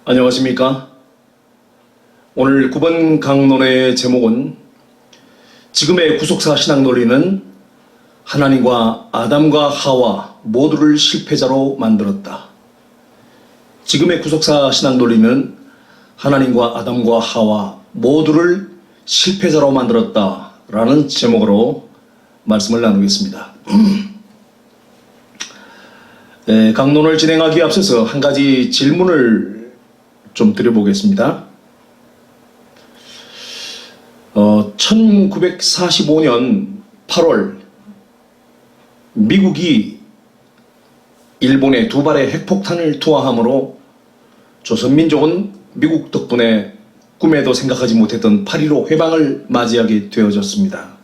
안녕하십니까? 오늘 9번 강론의 제목은 지금의 구속사 신앙 논리는 하나님과 아담과 하와 모두를 실패자로 만들었다. 지금의 구속사 신앙 논리는 하나님과 아담과 하와 모두를 실패자로 만들었다 라는 제목으로 말씀을 나누겠습니다. 강론을 진행하기에 앞서서 한 가지 질문을 좀 드려보겠습니다. 1945년 8월 미국이 일본에 두 발의 핵폭탄을 투하함으로 조선민족은 미국 덕분에 꿈에도 생각하지 못했던 8.15 해방을 맞이하게 되어졌습니다.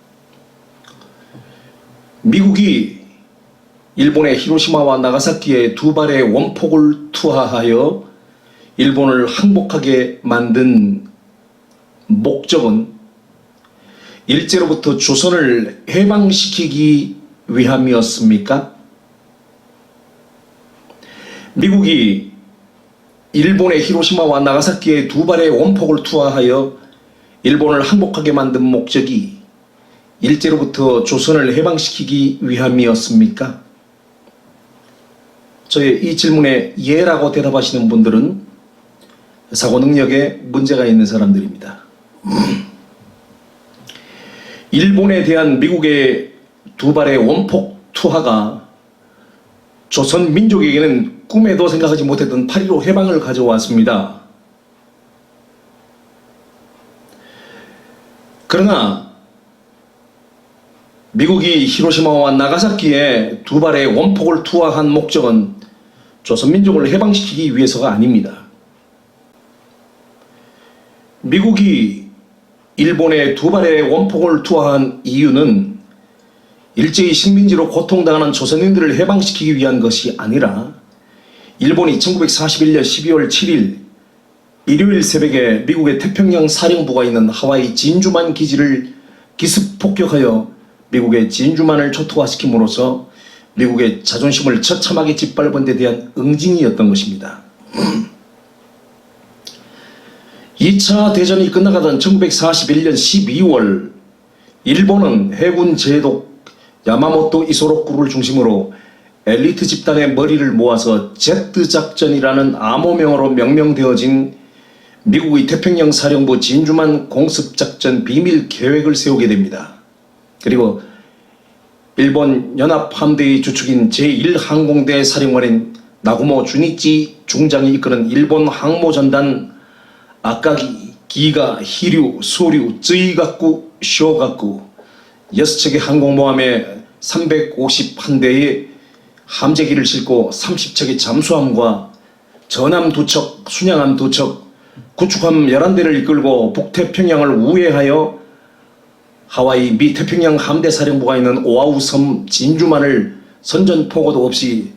미국이 일본의 히로시마와 나가사키에 두 발의 원폭을 투하하여 일본을 항복하게 만든 목적은 일제로부터 조선을 해방시키기 위함이었습니까? 미국이 일본의 히로시마와 나가사키에 두 발의 원폭을 투하하여 일본을 항복하게 만든 목적이 일제로부터 조선을 해방시키기 위함이었습니까? 저의 이 질문에 예라고 대답하시는 분들은 사고 능력에 문제가 있는 사람들입니다. 일본에 대한 미국의 두 발의 원폭 투하가 조선 민족에게는 꿈에도 생각하지 못했던 8.15 해방을 가져왔습니다. 그러나 미국이 히로시마와 나가사키에 두 발의 원폭을 투하한 목적은 조선 민족을 해방시키기 위해서가 아닙니다. 미국이 일본에 두 발의 원폭을 투하한 이유는 일제히 식민지로 고통당하는 조선인들을 해방시키기 위한 것이 아니라 일본이 1941년 12월 7일 일요일 새벽에 미국의 태평양 사령부가 있는 하와이 진주만 기지를 기습 폭격하여 미국의 진주만을 초토화시킴으로써 미국의 자존심을 처참하게 짓밟은 데 대한 응징이었던 것입니다. 2차 대전이 끝나가던 1941년 12월 일본은 해군 제독 야마모토 이소로쿠를 중심으로 엘리트 집단의 머리를 모아서 제트작전이라는 암호명으로 명명되어진 미국의 태평양 사령부 진주만 공습작전 비밀 계획을 세우게 됩니다. 그리고 일본 연합함대의 주축인 제1항공대 사령관인 나구모 주니치 중장이 이끄는 일본 항모전단 아까기, 기가, 히류, 소류, 쯔이가쿠, 쇼가쿠 6척의 항공모함에 351대의 함재기를 싣고 30척의 잠수함과 전함 2척, 순양함 2척, 구축함 11대를 이끌고 북태평양을 우회하여 하와이 미 태평양 함대사령부가 있는 오아후 섬 진주만을 선전포고도 없이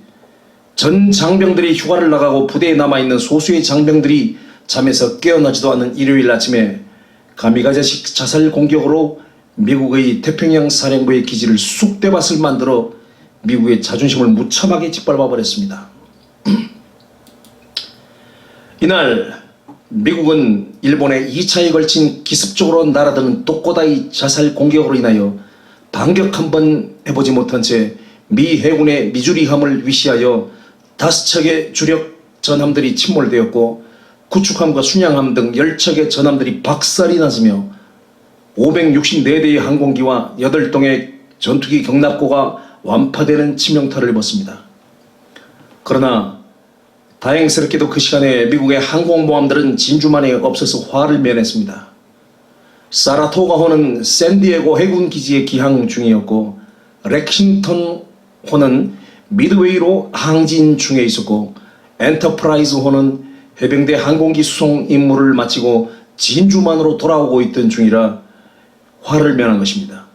전 장병들이 휴가를 나가고 부대에 남아있는 소수의 장병들이 잠에서 깨어나지도 않는 일요일 아침에 가미가제식 자살 공격으로 미국의 태평양 사령부의 기지를 쑥대밭을 만들어 미국의 자존심을 무참하게 짓밟아 버렸습니다. 이날 미국은 일본의 2차에 걸친 기습적으로 날아드는 독고다이 자살 공격으로 인하여 반격 한번 해보지 못한 채 미 해군의 미주리함을 위시하여 5척의 주력 전함들이 침몰되었고 구축함과 순양함 등 10척의 전함들이 박살이 났으며 564대의 항공기와 8동의 전투기 경납고가 완파되는 치명타를 입었습니다. 그러나 다행스럽게도 그 시간에 미국의 항공모함들은 진주만에 없어서 화를 면했습니다. 사라토가호는 샌디에고 해군기지에 기항 중이었고 렉싱턴호는 미드웨이로 항진 중에 있었고 엔터프라이즈호는 해병대 항공기 수송 임무를 마치고 진주만으로 돌아오고 있던 중이라 화를 면한 것입니다.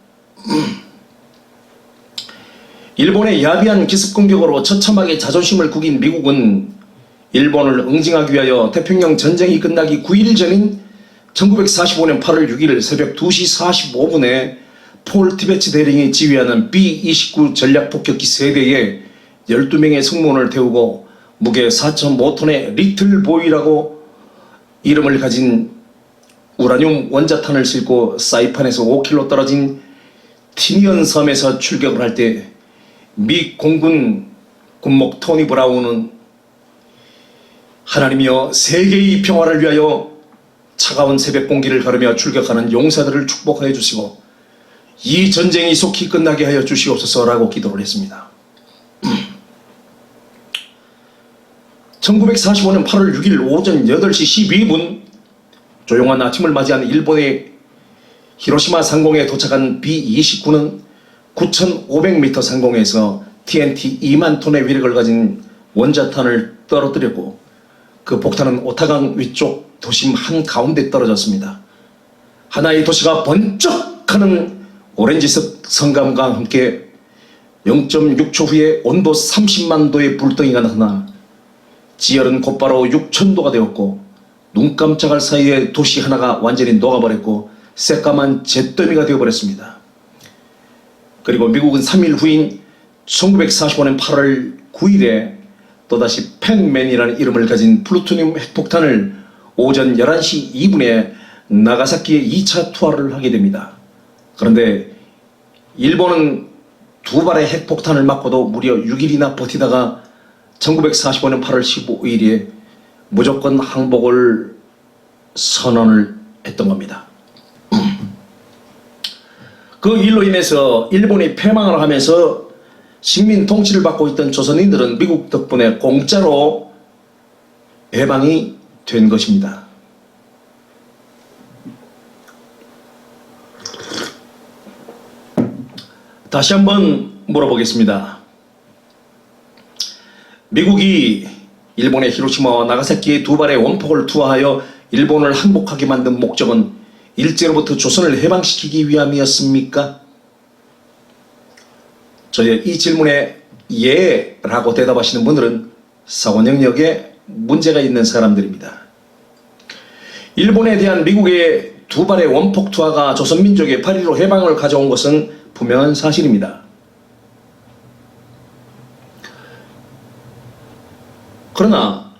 일본의 야비한 기습공격으로 처참하게 자존심을 구긴 미국은 일본을 응징하기 위하여 태평양 전쟁이 끝나기 9일 전인 1945년 8월 6일 새벽 2시 45분에 폴 티베츠 대령이 지휘하는 B-29 전략폭격기 세대에 12명의 승무원을 태우고 무게 4.5톤의 리틀 보이라고 이름을 가진 우라늄 원자탄을 싣고 사이판에서 5km 떨어진 티니언 섬에서 출격을 할 때 미 공군 군목 토니 브라운은 하나님이여 세계의 평화를 위하여 차가운 새벽 공기를 가르며 출격하는 용사들을 축복하여 주시고 이 전쟁이 속히 끝나게 하여 주시옵소서라고 기도를 했습니다. 1945년 8월 6일 오전 8시 12분 조용한 아침을 맞이한 일본의 히로시마 상공에 도착한 B-29는 9,500m 상공에서 TNT 2만 톤의 위력을 가진 원자탄을 떨어뜨렸고 그 폭탄은 오타강 위쪽 도심 한가운데 떨어졌습니다. 하나의 도시가 번쩍하는 오렌지색 성감과 함께 0.6초 후에 온도 30만 도의 불덩이가 나타나 지열은 곧바로 6,000도가 되었고 눈 깜짝할 사이에 도시 하나가 완전히 녹아버렸고 새까만 잿더미가 되어버렸습니다. 그리고 미국은 3일 후인 1945년 8월 9일에 또다시 팩맨이라는 이름을 가진 플루토늄 핵폭탄을 오전 11시 2분에 나가사키에 2차 투하를 하게 됩니다. 그런데 일본은 두 발의 핵폭탄을 맞고도 무려 6일이나 버티다가 1945년 8월 15일에 무조건 항복을 선언을 했던 겁니다. 그 일로 인해서 일본이 패망을 하면서 식민 통치를 받고 있던 조선인들은 미국 덕분에 공짜로 해방이 된 것입니다. 다시 한번 물어보겠습니다. 미국이 일본의 히로시마와 나가사키에 두 발의 원폭을 투하하여 일본을 항복하게 만든 목적은 일제로부터 조선을 해방시키기 위함이었습니까? 저의 이 질문에 예라고 대답하시는 분들은 사고 영역에 문제가 있는 사람들입니다. 일본에 대한 미국의 두 발의 원폭 투하가 조선민족의 8.15 해방을 가져온 것은 분명한 사실입니다. 그러나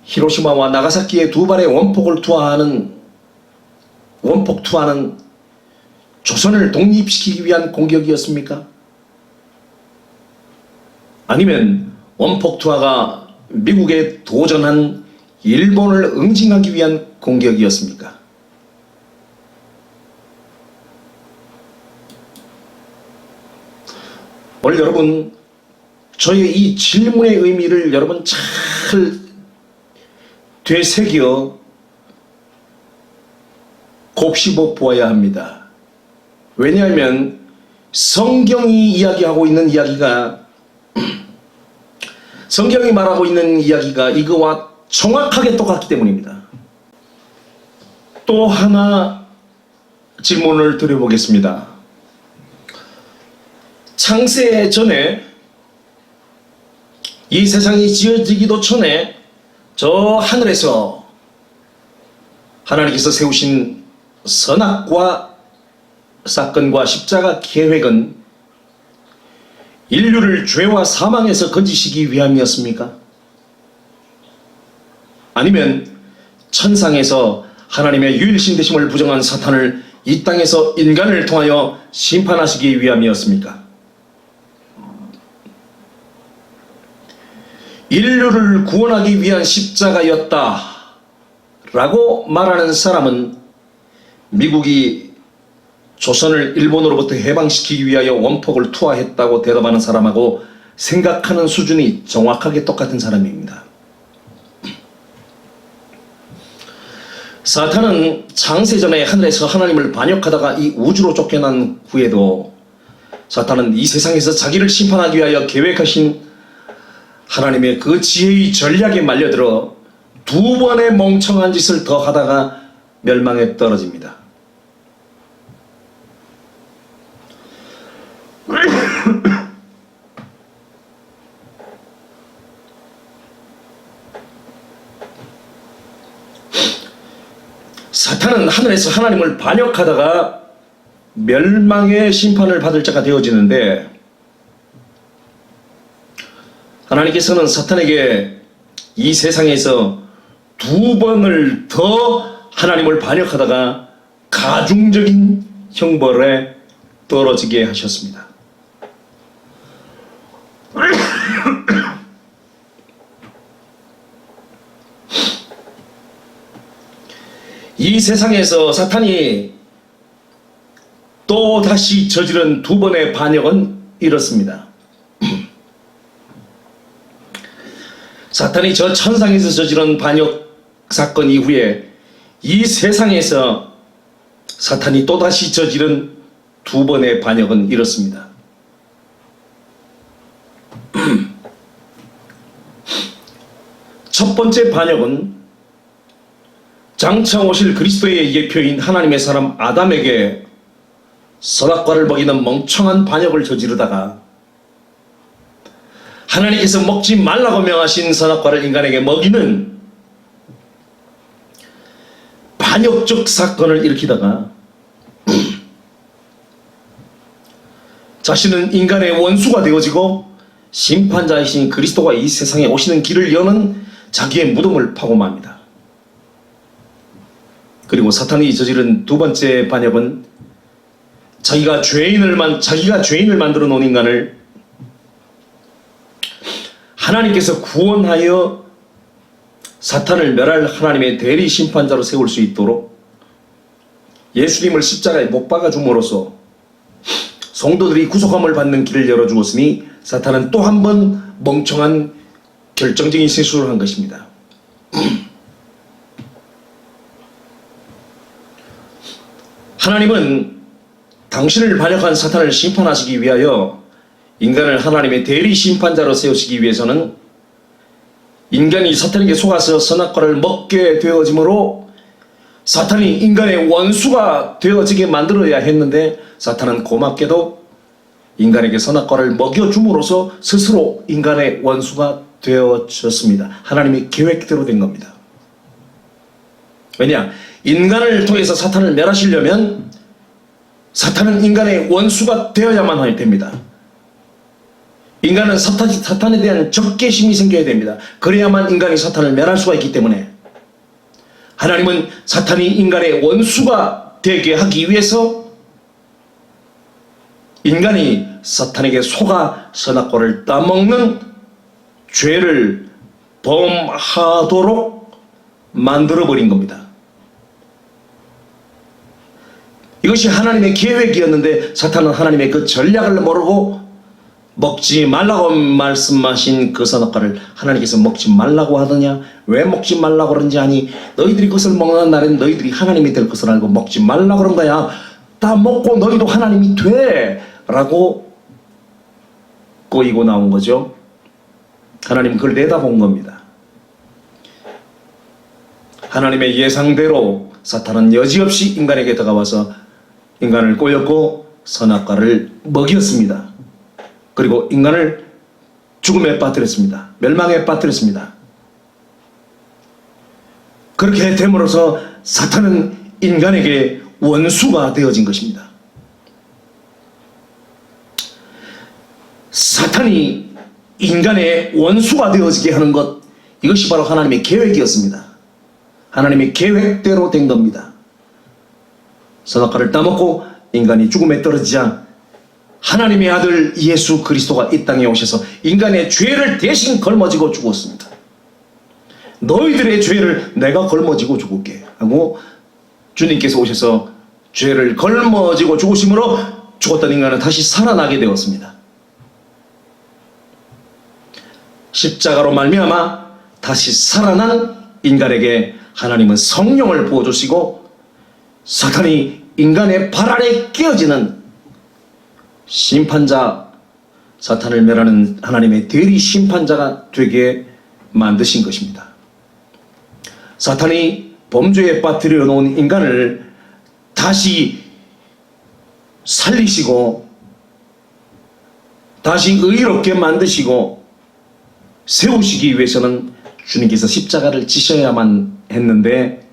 히로시마와 나가사키의 두 발의 원폭 투하는 조선을 독립시키기 위한 공격이었습니까? 아니면 원폭 투하가 미국에 도전한 일본을 응징하기 위한 공격이었습니까? 오늘 여러분 저의 이 질문의 의미를 여러분 잘 되새겨 곱씹어 보아야 합니다. 왜냐하면 성경이 이야기하고 있는 이야기가 성경이 말하고 있는 이야기가 이거와 정확하게 똑같기 때문입니다. 또 하나 질문을 드려보겠습니다. 창세 전에 이 세상이 지어지기도 전에 저 하늘에서 하나님께서 세우신 선악과 사건과 십자가 계획은 인류를 죄와 사망에서 건지시기 위함이었습니까? 아니면 천상에서 하나님의 유일신 되심을 부정한 사탄을 이 땅에서 인간을 통하여 심판하시기 위함이었습니까? 인류를 구원하기 위한 십자가였다 라고 말하는 사람은 미국이 조선을 일본으로부터 해방시키기 위하여 원폭을 투하했다고 대답하는 사람하고 생각하는 수준이 정확하게 똑같은 사람입니다. 사탄은 창세전에 하늘에서 하나님을 반역하다가 이 우주로 쫓겨난 후에도 사탄은 이 세상에서 자기를 심판하기 위하여 계획하신 하나님의 그 지혜의 전략에 말려들어 두 번의 멍청한 짓을 더 하다가 멸망에 떨어집니다. 사탄은 하늘에서 하나님을 반역하다가 멸망의 심판을 받을 자가 되어지는데 하나님께서는 사탄에게 이 세상에서 두 번을 더 하나님을 반역하다가 가중적인 형벌에 떨어지게 하셨습니다. 이 세상에서 사탄이 또 다시 저지른 두 번의 반역은 이렇습니다. 사탄이 저 천상에서 저지른 반역 사건 이후에 이 세상에서 사탄이 또다시 저지른 두 번의 반역은 이렇습니다. 첫 번째 반역은 장차 오실 그리스도의 예표인 하나님의 사람 아담에게 선악과를 먹이는 멍청한 반역을 저지르다가 하나님께서 먹지 말라고 명하신 선악과를 인간에게 먹이는 반역적 사건을 일으키다가 자신은 인간의 원수가 되어지고 심판자이신 그리스도가 이 세상에 오시는 길을 여는 자기의 무덤을 파고 맙니다. 그리고 사탄이 저지른 두 번째 반역은 자기가 죄인을 만들어 놓은 인간을 하나님께서 구원하여 사탄을 멸할 하나님의 대리 심판자로 세울 수 있도록 예수님을 십자가에 못 박아 줌으로써 성도들이 구속함을 받는 길을 열어주었으니 사탄은 또 한 번 멍청한 결정적인 실수를 한 것입니다. 하나님은 당신을 반역한 사탄을 심판하시기 위하여 인간을 하나님의 대리 심판자로 세우시기 위해서는 인간이 사탄에게 속아서 선악과를 먹게 되어지므로 사탄이 인간의 원수가 되어지게 만들어야 했는데 사탄은 고맙게도 인간에게 선악과를 먹여줌으로써 스스로 인간의 원수가 되어졌습니다. 하나님의 계획대로 된 겁니다. 왜냐? 인간을 통해서 사탄을 멸하시려면 사탄은 인간의 원수가 되어야만 됩니다. 인간은 사탄에 대한 적개심이 생겨야 됩니다. 그래야만 인간이 사탄을 멸할 수가 있기 때문에 하나님은 사탄이 인간의 원수가 되게 하기 위해서 인간이 사탄에게 속아 선악과를 따먹는 죄를 범하도록 만들어버린 겁니다. 이것이 하나님의 계획이었는데 사탄은 하나님의 그 전략을 모르고 먹지 말라고 말씀하신 그 선악과를 하나님께서 먹지 말라고 하더냐? 왜 먹지 말라고 그런지 아니? 너희들이 그것을 먹는 날엔 너희들이 하나님이 될 것을 알고 먹지 말라고 그런 거야. 다 먹고 너희도 하나님이 돼! 라고 꼬이고 나온 거죠. 하나님은 그걸 내다본 겁니다. 하나님의 예상대로 사탄은 여지없이 인간에게 다가와서 인간을 꼬였고 선악과를 먹였습니다. 그리고 인간을 죽음에 빠뜨렸습니다. 멸망에 빠뜨렸습니다. 그렇게 됨으로써 사탄은 인간에게 원수가 되어진 것입니다. 사탄이 인간의 원수가 되어지게 하는 것, 이것이 바로 하나님의 계획이었습니다. 하나님의 계획대로 된 겁니다. 선악과를 따먹고 인간이 죽음에 떨어지자 하나님의 아들 예수 그리스도가 이 땅에 오셔서 인간의 죄를 대신 걸머지고 죽었습니다. 너희들의 죄를 내가 걸머지고 죽을게 하고 주님께서 오셔서 죄를 걸머지고 죽으심으로 죽었던 인간은 다시 살아나게 되었습니다. 십자가로 말미암아 다시 살아난 인간에게 하나님은 성령을 부어주시고 사탄이 인간의 발 아래 끼어지는 심판자, 사탄을 멸하는 하나님의 대리 심판자가 되게 만드신 것입니다. 사탄이 범죄에 빠뜨려 놓은 인간을 다시 살리시고 다시 의롭게 만드시고 세우시기 위해서는 주님께서 십자가를 지셔야만 했는데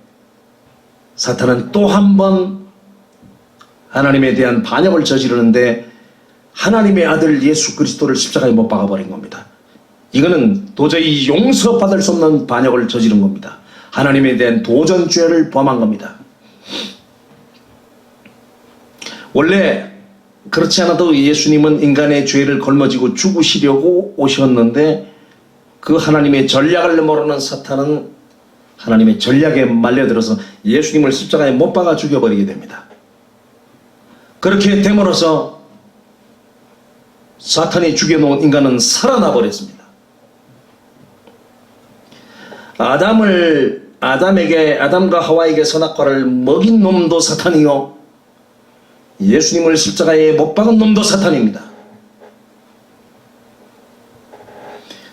사탄은 또 한 번 하나님에 대한 반역을 저지르는데 하나님의 아들 예수 그리스도를 십자가에 못 박아버린 겁니다. 이거는 도저히 용서받을 수 없는 반역을 저지른 겁니다. 하나님에 대한 도전죄를 범한 겁니다. 원래 그렇지 않아도 예수님은 인간의 죄를 걸머지고 죽으시려고 오셨는데 그 하나님의 전략을 모르는 사탄은 하나님의 전략에 말려들어서 예수님을 십자가에 못 박아 죽여버리게 됩니다. 그렇게 됨으로써 사탄이 죽여놓은 인간은 살아나 버렸습니다. 아담과 하와에게 선악과를 먹인 놈도 사탄이요, 예수님을 십자가에 못 박은 놈도 사탄입니다.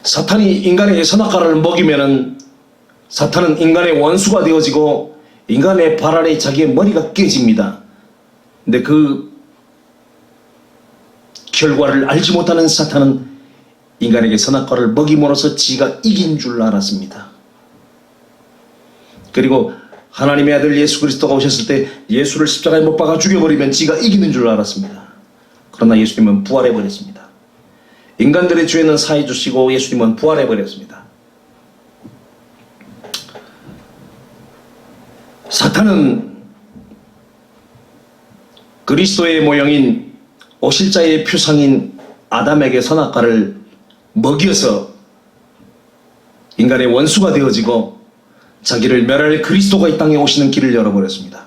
사탄이 인간에게 선악과를 먹이면은 사탄은 인간의 원수가 되어지고 인간의 발 아래 자기의 머리가 깨집니다. 근데 그 결과를 알지 못하는 사탄은 인간에게 선악과를 먹임으로써 지가 이긴 줄 알았습니다. 그리고 하나님의 아들 예수 그리스도가 오셨을 때 예수를 십자가에 못 박아 죽여버리면 지가 이기는 줄 알았습니다. 그러나 예수님은 부활해버렸습니다. 인간들의 죄는 사해 주시고 예수님은 부활해버렸습니다. 사탄은 그리스도의 모형인 오실자의 표상인 아담에게 선악과를 먹여서 인간의 원수가 되어지고 자기를 멸할 그리스도가 이 땅에 오시는 길을 열어버렸습니다.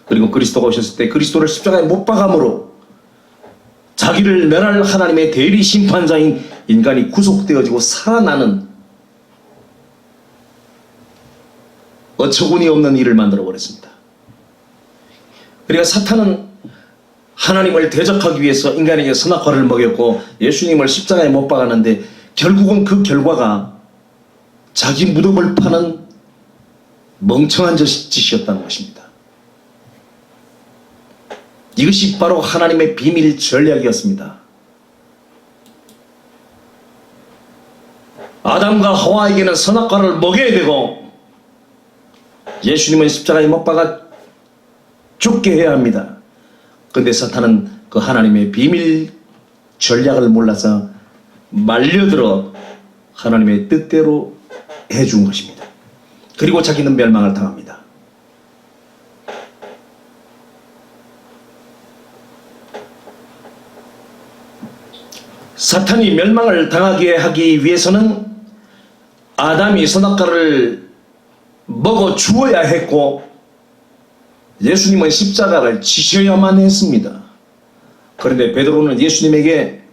그리고 그리스도가 오셨을 때 그리스도를 십자가에 못 박음으로 자기를 멸할 하나님의 대리 심판자인 인간이 구속되어지고 살아나는 어처구니 없는 일을 만들어버렸습니다. 그러니까 사탄은 하나님을 대적하기 위해서 인간에게 선악과를 먹였고 예수님을 십자가에 못 박았는데 결국은 그 결과가 자기 무덤을 파는 멍청한 짓이었다는 것입니다. 이것이 바로 하나님의 비밀 전략이었습니다. 아담과 하와에게는 선악과를 먹여야 되고 예수님은 십자가에 못 박아 죽게 해야 합니다. 그런데 사탄은 그 하나님의 비밀 전략을 몰라서 말려들어 하나님의 뜻대로 해준 것입니다. 그리고 자기는 멸망을 당합니다. 사탄이 멸망을 당하게 하기 위해서는 아담이 선악과를 먹어 주어야 했고 예수님은 십자가를 지셔야만 했습니다. 그런데 베드로는 예수님에게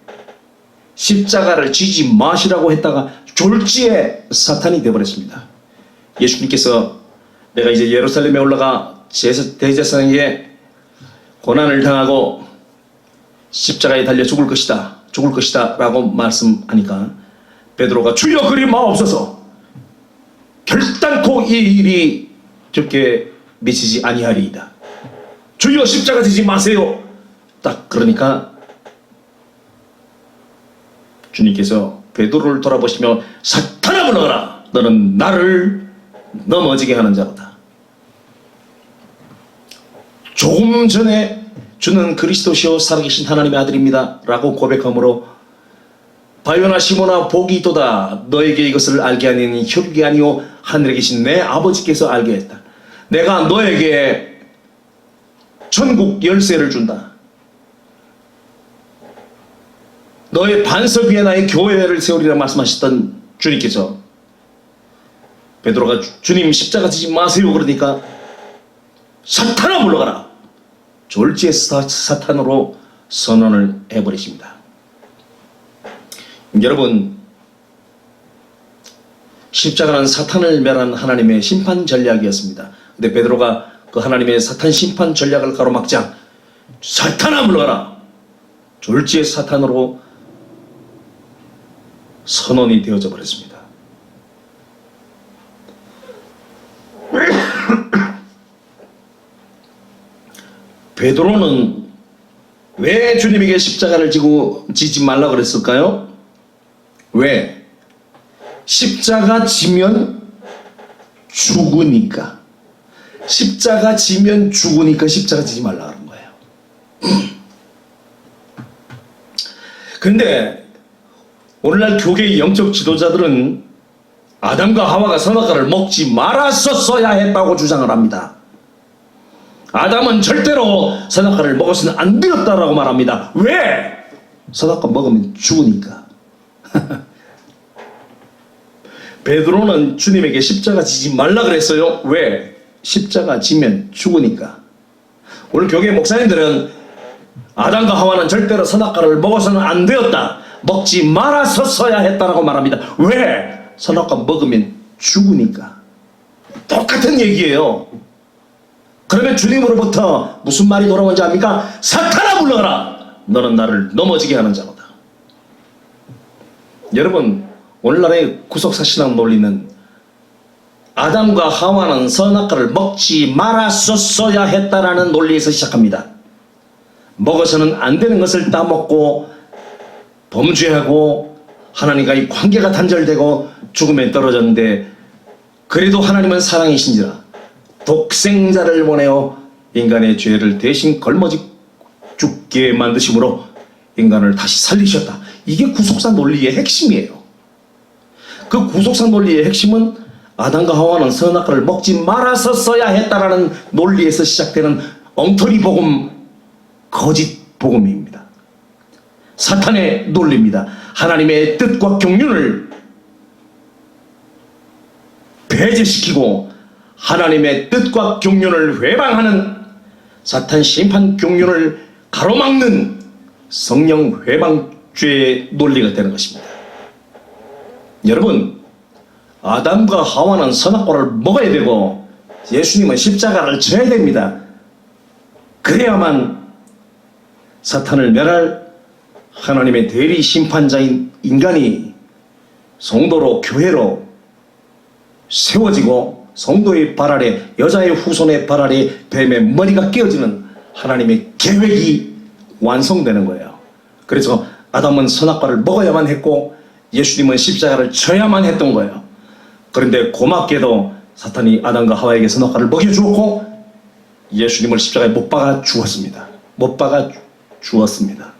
십자가를 지지 마시라고 했다가 졸지에 사탄이 되어버렸습니다. 예수님께서 내가 이제 예루살렘에 올라가 대제사장에게 고난을 당하고 십자가에 달려 죽을 것이다 라고 말씀하니까 베드로가 주여 그리 마옵소서, 결단코 이 일이 적게 미치지 아니하리이다. 주여 십자가 지지 마세요. 딱 그러니까 주님께서 베드로를 돌아보시며 사탄아 물러가라, 너는 나를 넘어지게 하는 자로다. 조금 전에 주는 그리스도시요 살아계신 하나님의 아들입니다 라고 고백함으로 바요나 시모나 복이 있도다, 너에게 이것을 알게 하니 혈육이 아니오 하늘에 계신 내 아버지께서 알게 했다. 내가 너에게 천국 열쇠를 준다. 너의 반석 위에 나의 교회를 세우리라 말씀하셨던 주님께서 베드로가 주님 십자가 지지 마세요 그러니까 사탄아 물러가라, 졸지에 사탄으로 선언을 해버리십니다. 여러분, 십자가는 사탄을 멸한 하나님의 심판 전략이었습니다. 근데 베드로가 그 하나님의 사탄 심판 전략을 가로막자 사탄아 물러가라, 졸지에 사탄으로 선언이 되어져 버렸습니다. 베드로는 왜 주님에게 십자가를 지지 말라 그랬을까요? 왜? 십자가 지면 죽으니까. 십자가 지면 죽으니까 십자가 지지 말라 그런 거예요. 근데 오늘날 교계의 영적 지도자들은 아담과 하와가 선악과를 먹지 말았었어야 했다고 주장을 합니다. 아담은 절대로 선악과를 먹어서는 안 되었다라고 말합니다. 왜? 선악과 먹으면 죽으니까. 베드로는 주님에게 십자가 지지 말라 그랬어요. 왜? 십자가 지면 죽으니까. 오늘 교회 목사님들은 아담과 하와는 절대로 선악과를 먹어서는 안 되었다, 먹지 말았었어야 했다라고 말합니다. 왜? 선악과 먹으면 죽으니까. 똑같은 얘기예요. 그러면 주님으로부터 무슨 말이 돌아오는지 압니까? 사탄아 물러가라, 너는 나를 넘어지게 하는 자로다. 여러분, 오늘날의 구속사신학 논리는 아담과 하와는 선악과를 먹지 말았었어야 했다라는 논리에서 시작합니다. 먹어서는 안 되는 것을 따먹고 범죄하고 하나님과의 관계가 단절되고 죽음에 떨어졌는데, 그래도 하나님은 사랑이신지라 독생자를 보내어 인간의 죄를 대신 걸머지 죽게 만드심으로 인간을 다시 살리셨다. 이게 구속사 논리의 핵심이에요. 그 구속사 논리의 핵심은 아담과 하와는 선악과를 먹지 말았었어야 했다라는 논리에서 시작되는 엉터리 복음, 거짓 복음입니다. 사탄의 논리입니다. 하나님의 뜻과 경륜을 배제시키고 하나님의 뜻과 경륜을 회방하는 사탄 심판 경륜을 가로막는 성령 회방죄의 논리가 되는 것입니다. 여러분, 아담과 하와는 선악과를 먹어야 되고 예수님은 십자가를 져야 됩니다. 그래야만 사탄을 멸할 하나님의 대리 심판자인 인간이 성도로, 교회로 세워지고 성도의 발 아래, 여자의 후손의 발 아래 뱀의 머리가 깨어지는 하나님의 계획이 완성되는 거예요. 그래서 아담은 선악과를 먹어야만 했고 예수님은 십자가를 져야만 했던 거예요. 그런데 고맙게도 사탄이 아담과 하와에게 선악과를 먹여주었고 예수님을 십자가에 못 박아 주었습니다. 못 박아 주었습니다.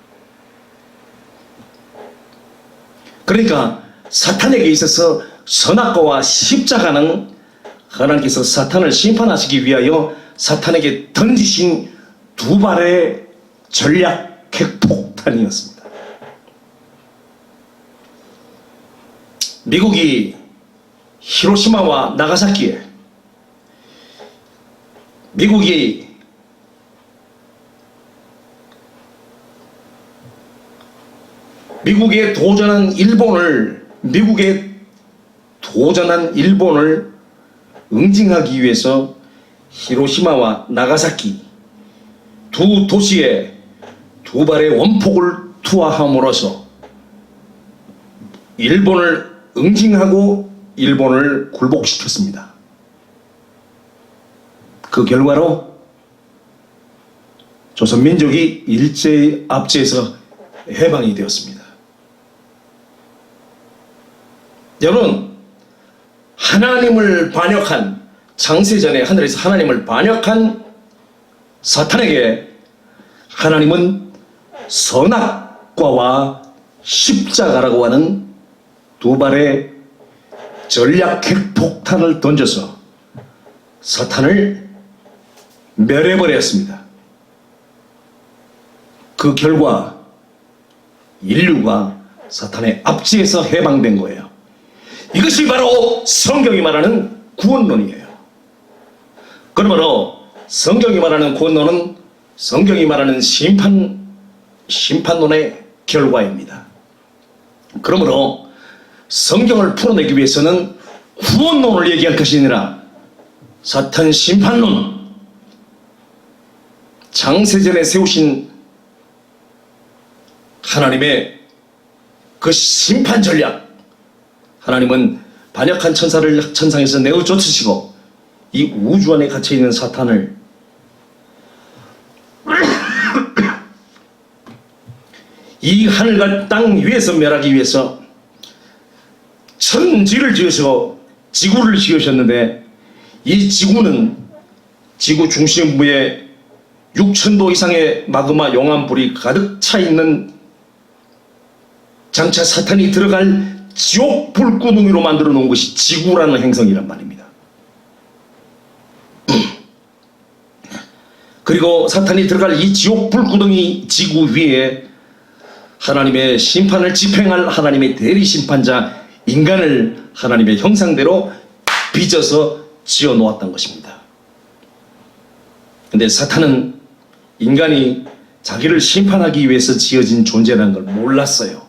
그러니까 사탄에게 있어서 선악과와 십자가는 하나님께서 사탄을 심판하시기 위하여 사탄에게 던지신 두 발의 전략 핵폭탄이었습니다. 미국이 히로시마와 나가사키에 미국에 도전한 일본을 응징하기 위해서 히로시마와 나가사키 두 도시에 두 발의 원폭을 투하함으로써 일본을 응징하고 일본을 굴복시켰습니다. 그 결과로 조선민족이 일제의 압제에서 해방이 되었습니다. 여러분, 하나님을 반역한, 창세전에 하늘에서 하나님을 반역한 사탄에게 하나님은 선악과와 십자가라고 하는 두 발의 전략 핵폭탄을 던져서 사탄을 멸해버렸습니다. 그 결과 인류가 사탄의 압제에서 해방된 거예요. 이것이 바로 성경이 말하는 구원론이에요. 그러므로 성경이 말하는 구원론은 성경이 말하는 심판론의 결과입니다. 그러므로 성경을 풀어내기 위해서는 구원론을 얘기할 것이 아니라 사탄 심판론, 창세전에 세우신 하나님의 그 심판 전략, 하나님은 반역한 천사를 천상에서 내어 쫓으시고 이 우주 안에 갇혀있는 사탄을 이 하늘과 땅 위에서 멸하기 위해서 천지를 지으시고 지구를 지으셨는데, 이 지구는 지구 중심부에 6,000도 이상의 마그마 용암불이 가득 차 있는, 장차 사탄이 들어갈 지옥 불구덩이로 만들어 놓은 것이 지구라는 행성이란 말입니다. 그리고 사탄이 들어갈 이 지옥 불구덩이 지구 위에 하나님의 심판을 집행할 하나님의 대리 심판자 인간을 하나님의 형상대로 빚어서 지어 놓았던 것입니다. 근데 사탄은 인간이 자기를 심판하기 위해서 지어진 존재라는 걸 몰랐어요.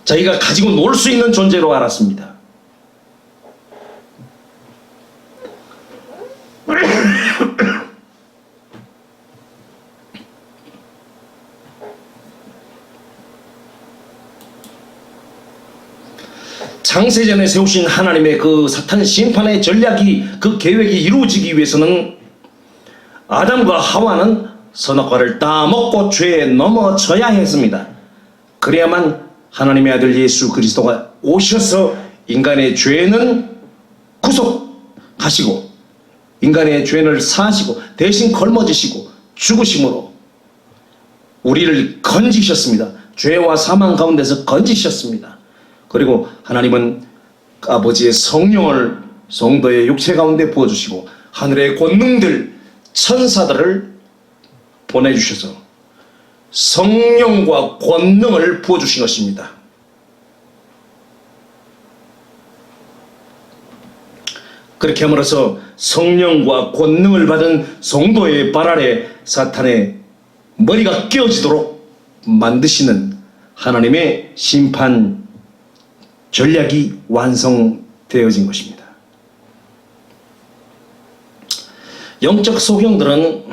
자기가 가지고 놀 수 있는 존재로 알았습니다. 창세전에 세우신 하나님의 그 사탄 심판의 전략이, 그 계획이 이루어지기 위해서는 아담과 하와는 선악과를 따먹고 죄에 넘어져야 했습니다. 그래야만 하나님의 아들 예수 그리스도가 오셔서 인간의 죄는 구속하시고 인간의 죄를 사하시고 대신 걸머지시고 죽으심으로 우리를 건지셨습니다. 죄와 사망 가운데서 건지셨습니다. 그리고 하나님은 아버지의 성령을 성도의 육체 가운데 부어주시고 하늘의 권능들 천사들을 보내주셔서 성령과 권능을 부어주신 것입니다. 그렇게 함으로써 성령과 권능을 받은 성도의 발 아래 사탄의 머리가 깨어지도록 만드시는 하나님의 심판 전략이 완성되어진 것입니다. 영적 소경들은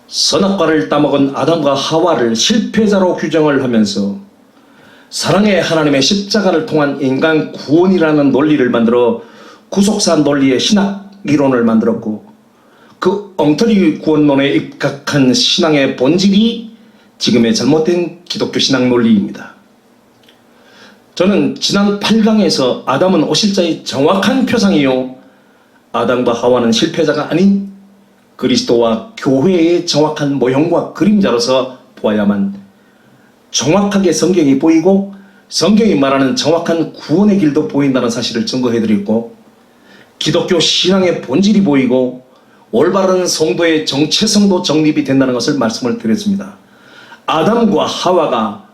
선악과를 따먹은 아담과 하와를 실패자로 규정을 하면서 사랑의 하나님의 십자가를 통한 인간 구원이라는 논리를 만들어 구속사 논리의 신학 이론을 만들었고, 그 엉터리 구원론에 입각한 신앙의 본질이 지금의 잘못된 기독교 신앙 논리입니다. 저는 지난 8강에서 아담은 오실자의 정확한 표상이요 아담과 하와는 실패자가 아닌 그리스도와 교회의 정확한 모형과 그림자로서 보아야만 정확하게 성경이 보이고 성경이 말하는 정확한 구원의 길도 보인다는 사실을 증거해드렸고, 기독교 신앙의 본질이 보이고 올바른 성도의 정체성도 정립이 된다는 것을 말씀을 드렸습니다. 아담과 하와가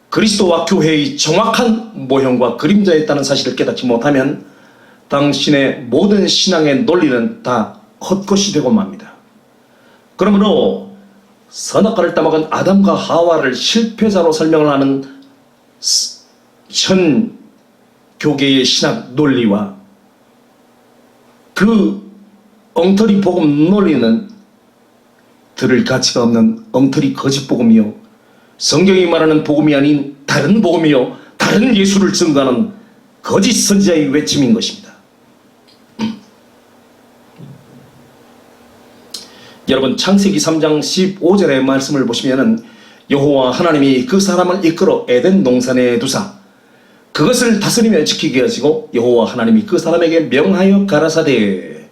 그리스도와 교회의 정확한 모형과 그림자였다는 사실을 깨닫지 못하면 당신의 모든 신앙의 논리는 다 헛것이 되고 맙니다. 그러므로 선악과를 따먹은 아담과 하와를 실패자로 설명을 하는 현 교계의 신학 논리와 그 엉터리 복음 논리는 들을 가치가 없는 엉터리 거짓 복음이요 성경이 말하는 복음이 아닌 다른 복음이요 다른 예수를 증거하는 거짓 선지자의 외침인 것입니다. 여러분, 창세기 3장 15절의 말씀을 보시면은 여호와 하나님이 그 사람을 이끌어 에덴 동산에 두사 그것을 다스리며 지키게 하시고 여호와 하나님이 그 사람에게 명하여 가라사대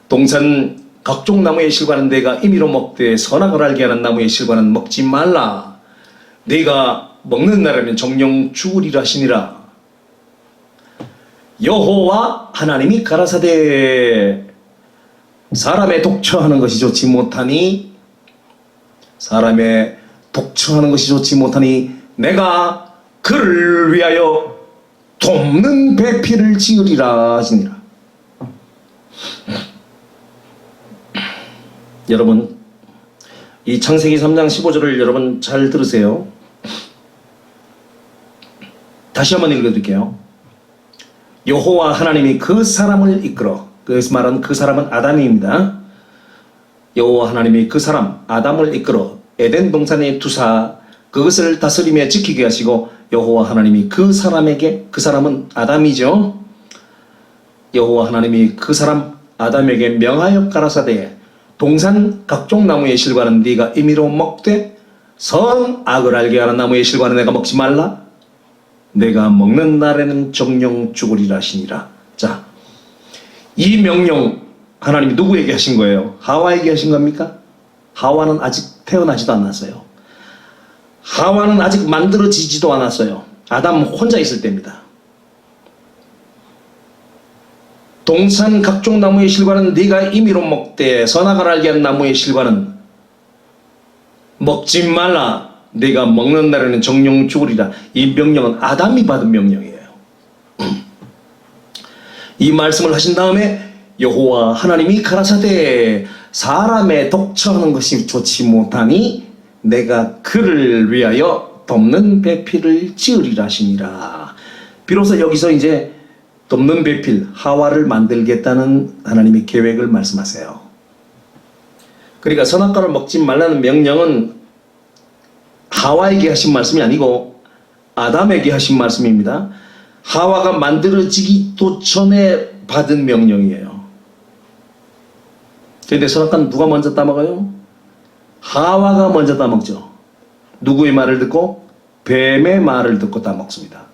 동산 각종 나무의 실과는 내가 임의로 먹되 선악을 알게 하는 나무의 실과는 먹지 말라. 네가 먹는 날에는 정령 죽으리라 하시니라. 여호와 하나님이 가라사대 사람의 독처하는 것이 좋지 못하니 사람의 독처하는 것이 좋지 못하니 내가 그를 위하여 돕는 배필을 지으리라 하시니라. 여러분, 이 창세기 3장 15절을 여러분 잘 들으세요. 다시 한번 읽어드릴게요. 여호와 하나님이 그 사람을 이끌어, 그래서 말하는 그 사람은 아담입니다. 여호와 하나님이 그 사람 아담을 이끌어 에덴 동산에 두사 그것을 다스리며 지키게 하시고 여호와 하나님이 그 사람에게, 그 사람은 아담이죠. 여호와 하나님이 그 사람 아담에게 명하여 가라사대 동산 각종 나무의 실과는 네가 임의로 먹되 선악을 알게 하는 나무의 실과는 내가 먹지 말라. 내가 먹는 날에는 정령 죽으리라 하시니라. 자, 이 명령 하나님이 누구에게 하신 거예요? 하와에게 하신 겁니까? 하와는 아직 태어나지도 않았어요. 하와는 아직 만들어지지도 않았어요. 아담 혼자 있을 때입니다. 동산 각종 나무의 실과는 네가 임의로 먹되 선악을 알게 한 나무의 실과는 먹지 말라. 네가 먹는 날에는 정령 죽으리라. 이 명령은 아담이 받은 명령이에요. 이 말씀을 하신 다음에 여호와 하나님이 가라사대 사람의 독처하는 것이 좋지 못하니 내가 그를 위하여 돕는 배필을 지으리라 하시니라. 비로소 여기서 이제 돕는 배필 하와를 만들겠다는 하나님의 계획을 말씀하세요. 그러니까 선악과를 먹지 말라는 명령은 하와에게 하신 말씀이 아니고 아담에게 하신 말씀입니다. 하와가 만들어지기도 전에 받은 명령이에요. 그런데 선악과는 누가 먼저 따먹어요? 하와가 먼저 따먹죠. 누구의 말을 듣고? 뱀의 말을 듣고 따먹습니다.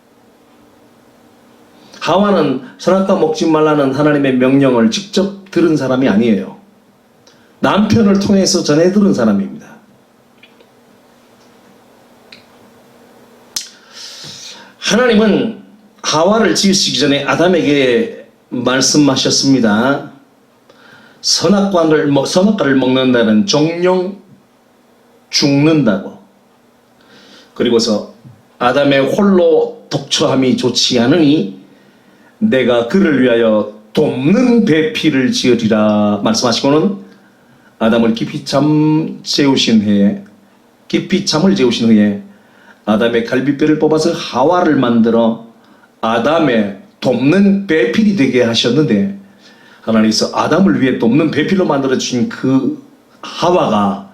하와는 선악과 먹지 말라는 하나님의 명령을 직접 들은 사람이 아니에요. 남편을 통해서 전해 들은 사람입니다. 하나님은 하와를 지으시기 전에 아담에게 말씀하셨습니다. 선악과를 먹는다는 정령 죽는다고. 그리고서 아담의 홀로 독처함이 좋지 않으니 내가 그를 위하여 돕는 배필을 지으리라 말씀하시고는 아담을 깊이 잠을 재우신 후에 아담의 갈비뼈를 뽑아서 하와를 만들어 아담의 돕는 배필이 되게 하셨는데, 하나님께서 아담을 위해 돕는 배필로 만들어 주신 그 하와가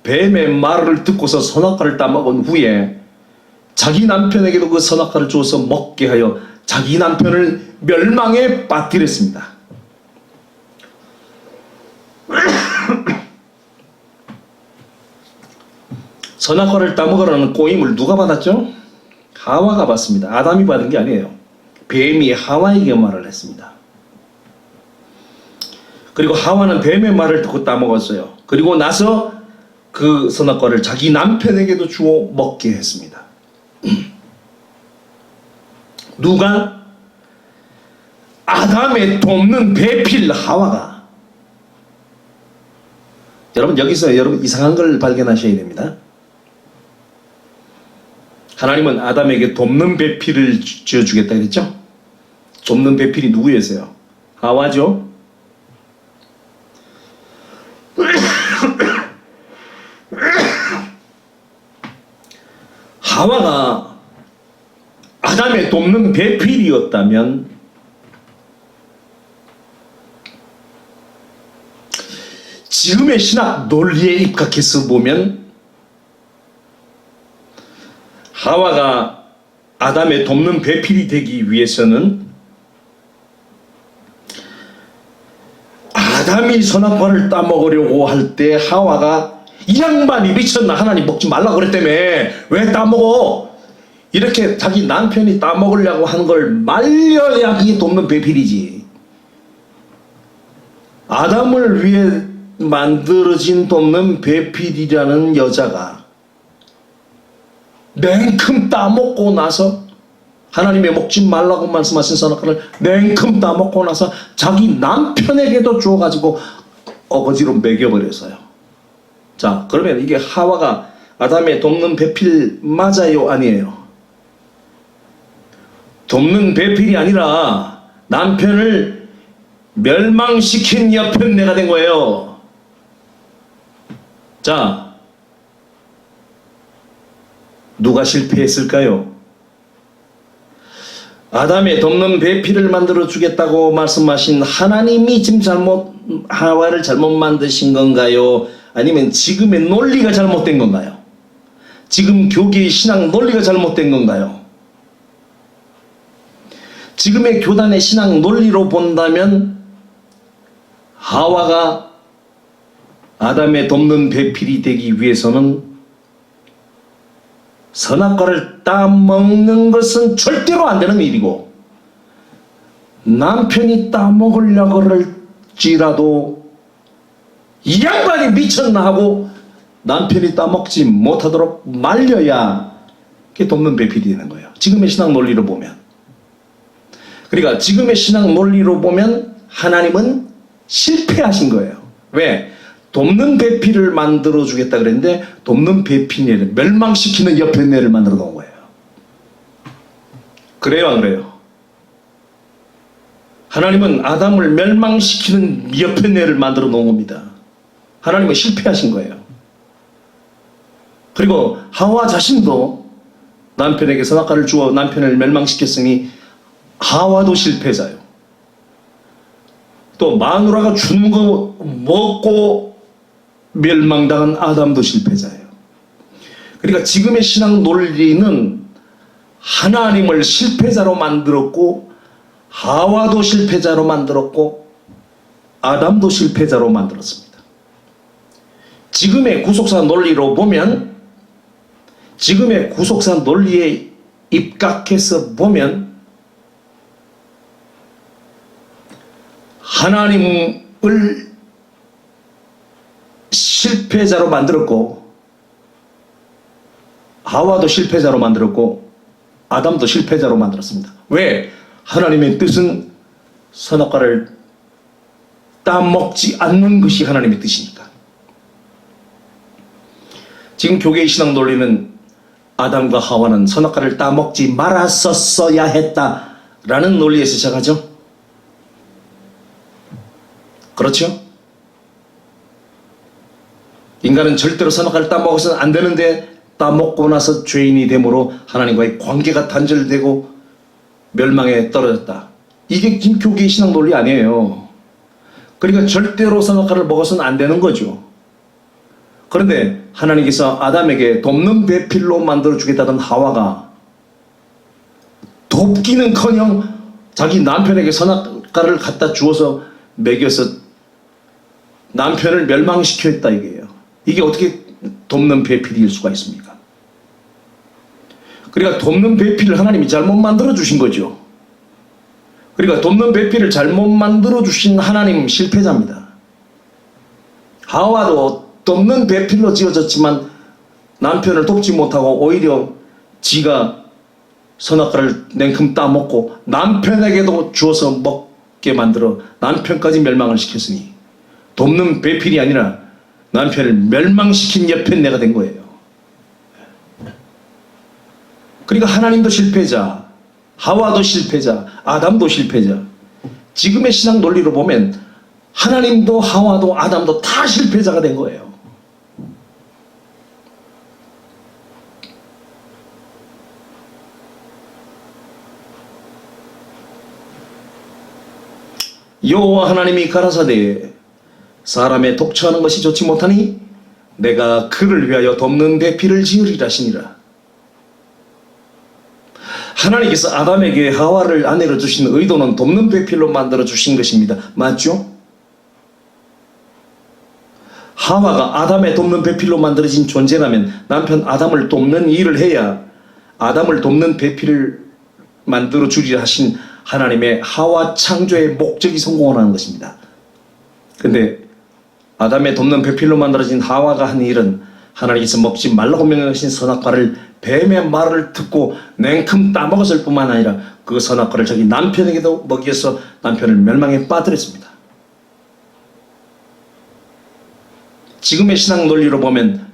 뱀의 말을 듣고서 선악과를 따먹은 후에 자기 남편에게도 그 선악과를 주어서 먹게 하여 자기 남편을 멸망에 빠뜨렸습니다. 선악과를 따먹으라는 꼬임을 누가 받았죠? 하와가 받습니다. 아담이 받은 게 아니에요. 뱀이 하와에게 말을 했습니다. 그리고 하와는 뱀의 말을 듣고 따먹었어요. 그리고 나서 그 선악과를 자기 남편에게도 주어 먹게 했습니다. 누가? 아담의 돕는 배필 하와가. 여러분, 여기서 여러분 이상한 걸 발견하셔야 됩니다. 하나님은 아담에게 돕는 배필을 지어주겠다 그랬죠? 돕는 배필이 누구였어요? 하와죠? 하와가 아담의 돕는 배필이었다면 지금의 신학 논리에 입각해서 보면 하와가 아담의 돕는 배필이 되기 위해서는 아담이 선악과를 따먹으려고 할 때 하와가 이 양반이 미쳤나, 하나님 먹지 말라고 그랬다며 왜 따먹어? 이렇게 자기 남편이 따먹으려고 하는 걸 말려야 그게 돕는 배필이지. 아담을 위해 만들어진 돕는 배필이라는 여자가 냉큼 따먹고 나서 하나님의 먹지 말라고 말씀하신 선악과를 냉큼 따먹고 나서 자기 남편에게도 주어가지고 어거지로 먹여버렸어요. 자, 그러면 이게 하와가 아담의 돕는 배필 맞아요? 아니에요? 돕는 배필이 아니라 남편을 멸망시킨 여편네가 된 거예요. 자, 누가 실패했을까요? 아담의 돕는 배필을 만들어 주겠다고 말씀하신 하나님이 지금 하와를 잘못 만드신 건가요? 아니면 지금의 논리가 잘못된 건가요? 지금 교계의 신앙 논리가 잘못된 건가요? 지금의 교단의 신앙 논리로 본다면 하와가 아담의 돕는 배필이 되기 위해서는 선악과를 따먹는 것은 절대로 안 되는 일이고, 남편이 따먹으려고 할지라도 이 양반이 미쳤나 하고 남편이 따먹지 못하도록 말려야 그게 돕는 배필이 되는 거예요. 지금의 신앙 논리로 보면. 그러니까 지금의 신앙 논리로 보면 하나님은 실패하신 거예요. 왜? 돕는 배필을 만들어 주겠다 그랬는데 돕는 배필을 멸망시키는 여편네를 만들어 놓은 거예요. 그래요, 안 그래요? 하나님은 아담을 멸망시키는 여편네를 만들어 놓은 겁니다. 하나님은 실패하신 거예요. 그리고 하와 자신도 남편에게 선악과를 주어 남편을 멸망시켰으니 하와도 실패자요. 또 마누라가 주는 거 먹고 멸망당한 아담도 실패자예요. 그러니까 지금의 신앙 논리는 하나님을 실패자로 만들었고 하와도 실패자로 만들었고 아담도 실패자로 만들었습니다. 지금의 구속사 논리로 보면, 지금의 구속사 논리에 입각해서 보면 하나님을 실패자로 만들었고 하와도 실패자로 만들었고 아담도 실패자로 만들었습니다. 왜? 하나님의 뜻은 선악과를 따먹지 않는 것이 하나님의 뜻이니까. 지금 교계의 신앙 논리는 아담과 하와는 선악과를 따먹지 말았었어야 했다라는 논리에서 시작하죠. 그렇죠? 인간은 절대로 선악과를 따먹어서는 안 되는데 따먹고 나서 죄인이 되므로 하나님과의 관계가 단절되고 멸망에 떨어졌다. 이게 교계의 신앙 논리 아니에요. 그러니까 절대로 선악과를 먹어서는 안 되는 거죠. 그런데 하나님께서 아담에게 돕는 배필로 만들어주겠다던 하와가 돕기는커녕 자기 남편에게 선악과를 갖다 주어서 먹여서 남편을 멸망시켜 했다 이게요. 이게 어떻게 돕는 배필일 수가 있습니까? 그러니까 돕는 배필을 하나님이 잘못 만들어 주신 거죠. 그러니까 돕는 배필을 잘못 만들어 주신 하나님 실패자입니다. 하와도 돕는 배필로 지어졌지만 남편을 돕지 못하고 오히려 지가 선악과를 냉큼 따먹고 남편에게도 주어서 먹게 만들어 남편까지 멸망을 시켰으니 돕는 배필이 아니라 남편을 멸망시킨 여편네가 된 거예요. 그러니까 하나님도 실패자, 하와도 실패자, 아담도 실패자. 지금의 신앙 논리로 보면 하나님도 하와도 아담도 다 실패자가 된 거예요. 여호와 하나님이 가라사대 사람의 독처하는 것이 좋지 못하니 내가 그를 위하여 돕는 배필을 지으리라 하시니라. 하나님께서 아담에게 하와를 아내로 주신 의도는 돕는 배필로 만들어 주신 것입니다. 맞죠? 하와가 아담의 돕는 배필로 만들어진 존재라면 남편 아담을 돕는 일을 해야 아담을 돕는 배필을 만들어 주리라 하신 하나님의 하와 창조의 목적이 성공하는 것입니다. 그런데 아담의 돕는 배필로 만들어진 하와가 한 일은 하나님께서 먹지 말라고 명하신 선악과를 뱀의 말을 듣고 냉큼 따먹었을 뿐만 아니라 그 선악과를 자기 남편에게도 먹여서 남편을 멸망에 빠뜨렸습니다. 지금의 신앙 논리로 보면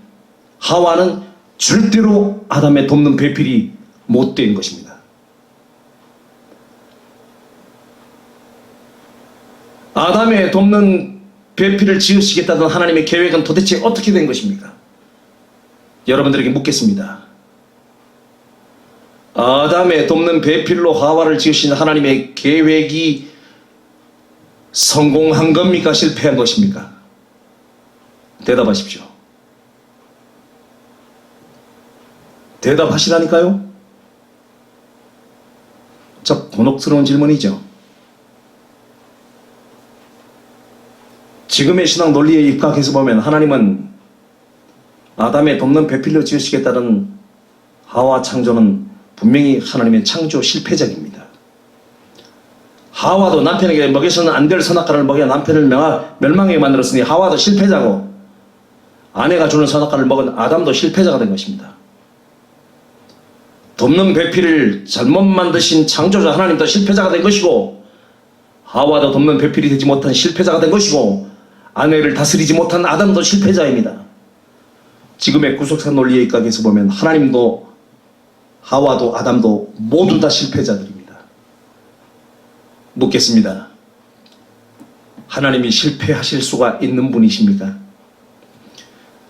하와는 절대로 아담의 돕는 배필이 못된 것입니다. 아담의 돕는 배필을 지으시겠다던 하나님의 계획은 도대체 어떻게 된 것입니까? 여러분들에게 묻겠습니다. 아담의 돕는 배필로 하와를 지으신 하나님의 계획이 성공한 겁니까? 실패한 것입니까? 대답하십시오. 대답하시라니까요? 저 곤혹스러운 질문이죠. 지금의 신앙 논리에 입각해서 보면 하나님은 아담의 돕는 배필로 지으시겠다는 하와 창조는 분명히 하나님의 창조 실패작입니다. 하와도 남편에게 먹여서는 안 될 선악과를 먹여 남편을 멸망하게 만들었으니 하와도 실패자고 아내가 주는 선악과를 먹은 아담도 실패자가 된 것입니다. 돕는 배필을 잘못 만드신 창조자 하나님도 실패자가 된 것이고, 하와도 돕는 배필이 되지 못한 실패자가 된 것이고, 아내를 다스리지 못한 아담도 실패자입니다. 지금의 구속사 논리에 입각해서 보면 하나님도 하와도 아담도 모두 다 실패자들입니다. 묻겠습니다. 하나님이 실패하실 수가 있는 분이십니까?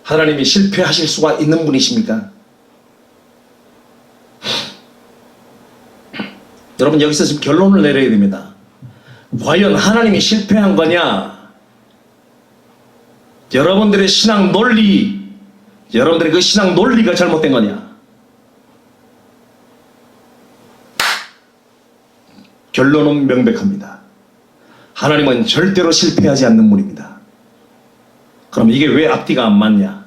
하나님이 실패하실 수가 있는 분이십니까? 여러분, 여기서 지금 결론을 내려야 됩니다. 과연 하나님이 실패한 거냐? 여러분들의 신앙 논리, 여러분들의 그 신앙 논리가 잘못된 거냐? 결론은 명백합니다. 하나님은 절대로 실패하지 않는 분입니다. 그럼 이게 왜 앞뒤가 안 맞냐?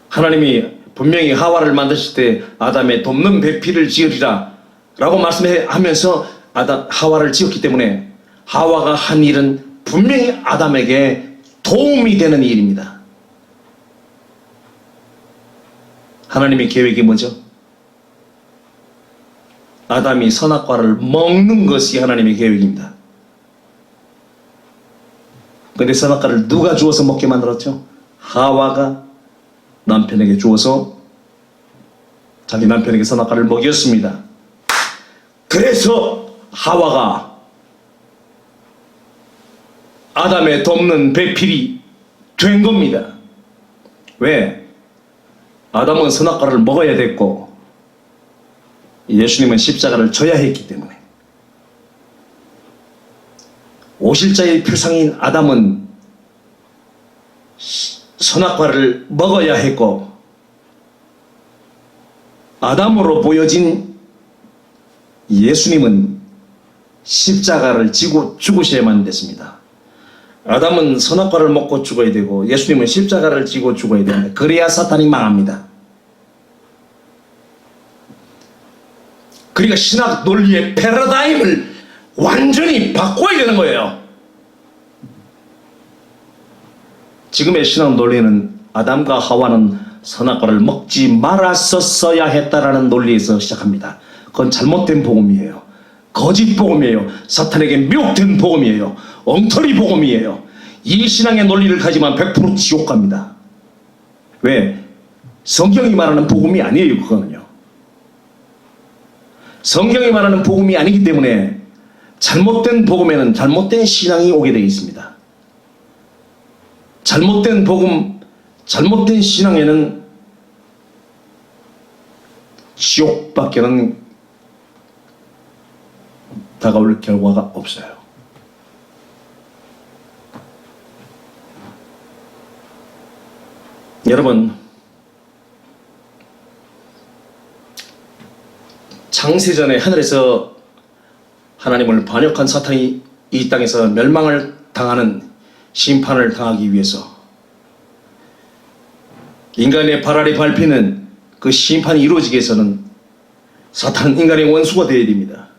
하나님이 분명히 하와를 만드실 때 아담의 돕는 배필을 지으리라 라고 말씀하면서 하와를 지었기 때문에 하와가 한 일은 분명히 아담에게 도움이 되는 일입니다. 하나님의 계획이 뭐죠? 아담이 선악과를 먹는 것이 하나님의 계획입니다. 그런데 선악과를 누가 주어서 먹게 만들었죠? 하와가 남편에게 주어서 자기 남편에게 선악과를 먹였습니다. 그래서 하와가 아담의 돕는 배필이 된 겁니다. 왜? 아담은 선악과를 먹어야 됐고 예수님은 십자가를 져야 했기 때문에. 오실자의 표상인 아담은 선악과를 먹어야 했고 아담으로 보여진 예수님은 십자가를 지고 죽으셔야만 됐습니다. 아담은 선악과를 먹고 죽어야 되고 예수님은 십자가를 지고 죽어야 됩니다. 그래야 사탄이 망합니다. 그러니까 신학 논리의 패러다임을 완전히 바꿔야 되는 거예요. 지금의 신학 논리는 아담과 하와는 선악과를 먹지 말았었어야 했다라는 논리에서 시작합니다. 그건 잘못된 복음이에요. 거짓 복음이에요. 사탄에게 미혹된 복음이에요. 엉터리 복음이에요. 이 신앙의 논리를 가지면 100% 지옥 갑니다. 왜? 성경이 말하는 복음이 아니에요. 그거는요. 성경이 말하는 복음이 아니기 때문에 잘못된 복음에는 잘못된 신앙이 오게 되어 있습니다. 잘못된 복음, 잘못된 신앙에는 지옥밖에는 다가올 결과가 없어요. 여러분, 창세전에 하늘에서 하나님을 반역한 사탄이 이 땅에서 멸망을 당하는 심판을 당하기 위해서 인간의 발알이 밟히는 그 심판이 이루어지기 위해서는 사탄은 인간의 원수가 되어야 됩니다.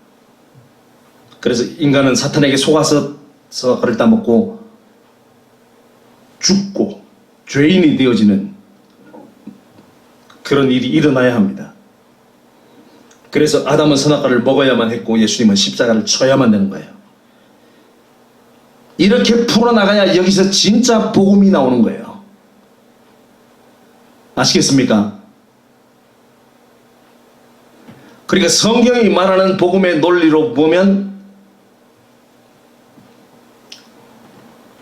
그래서 인간은 사탄에게 속아서 선악과를 따먹고 죽고 죄인이 되어지는 그런 일이 일어나야 합니다. 그래서 아담은 선악과를 먹어야만 했고 예수님은 십자가를 쳐야만 되는 거예요. 이렇게 풀어나가야 여기서 진짜 복음이 나오는 거예요. 아시겠습니까? 그러니까 성경이 말하는 복음의 논리로 보면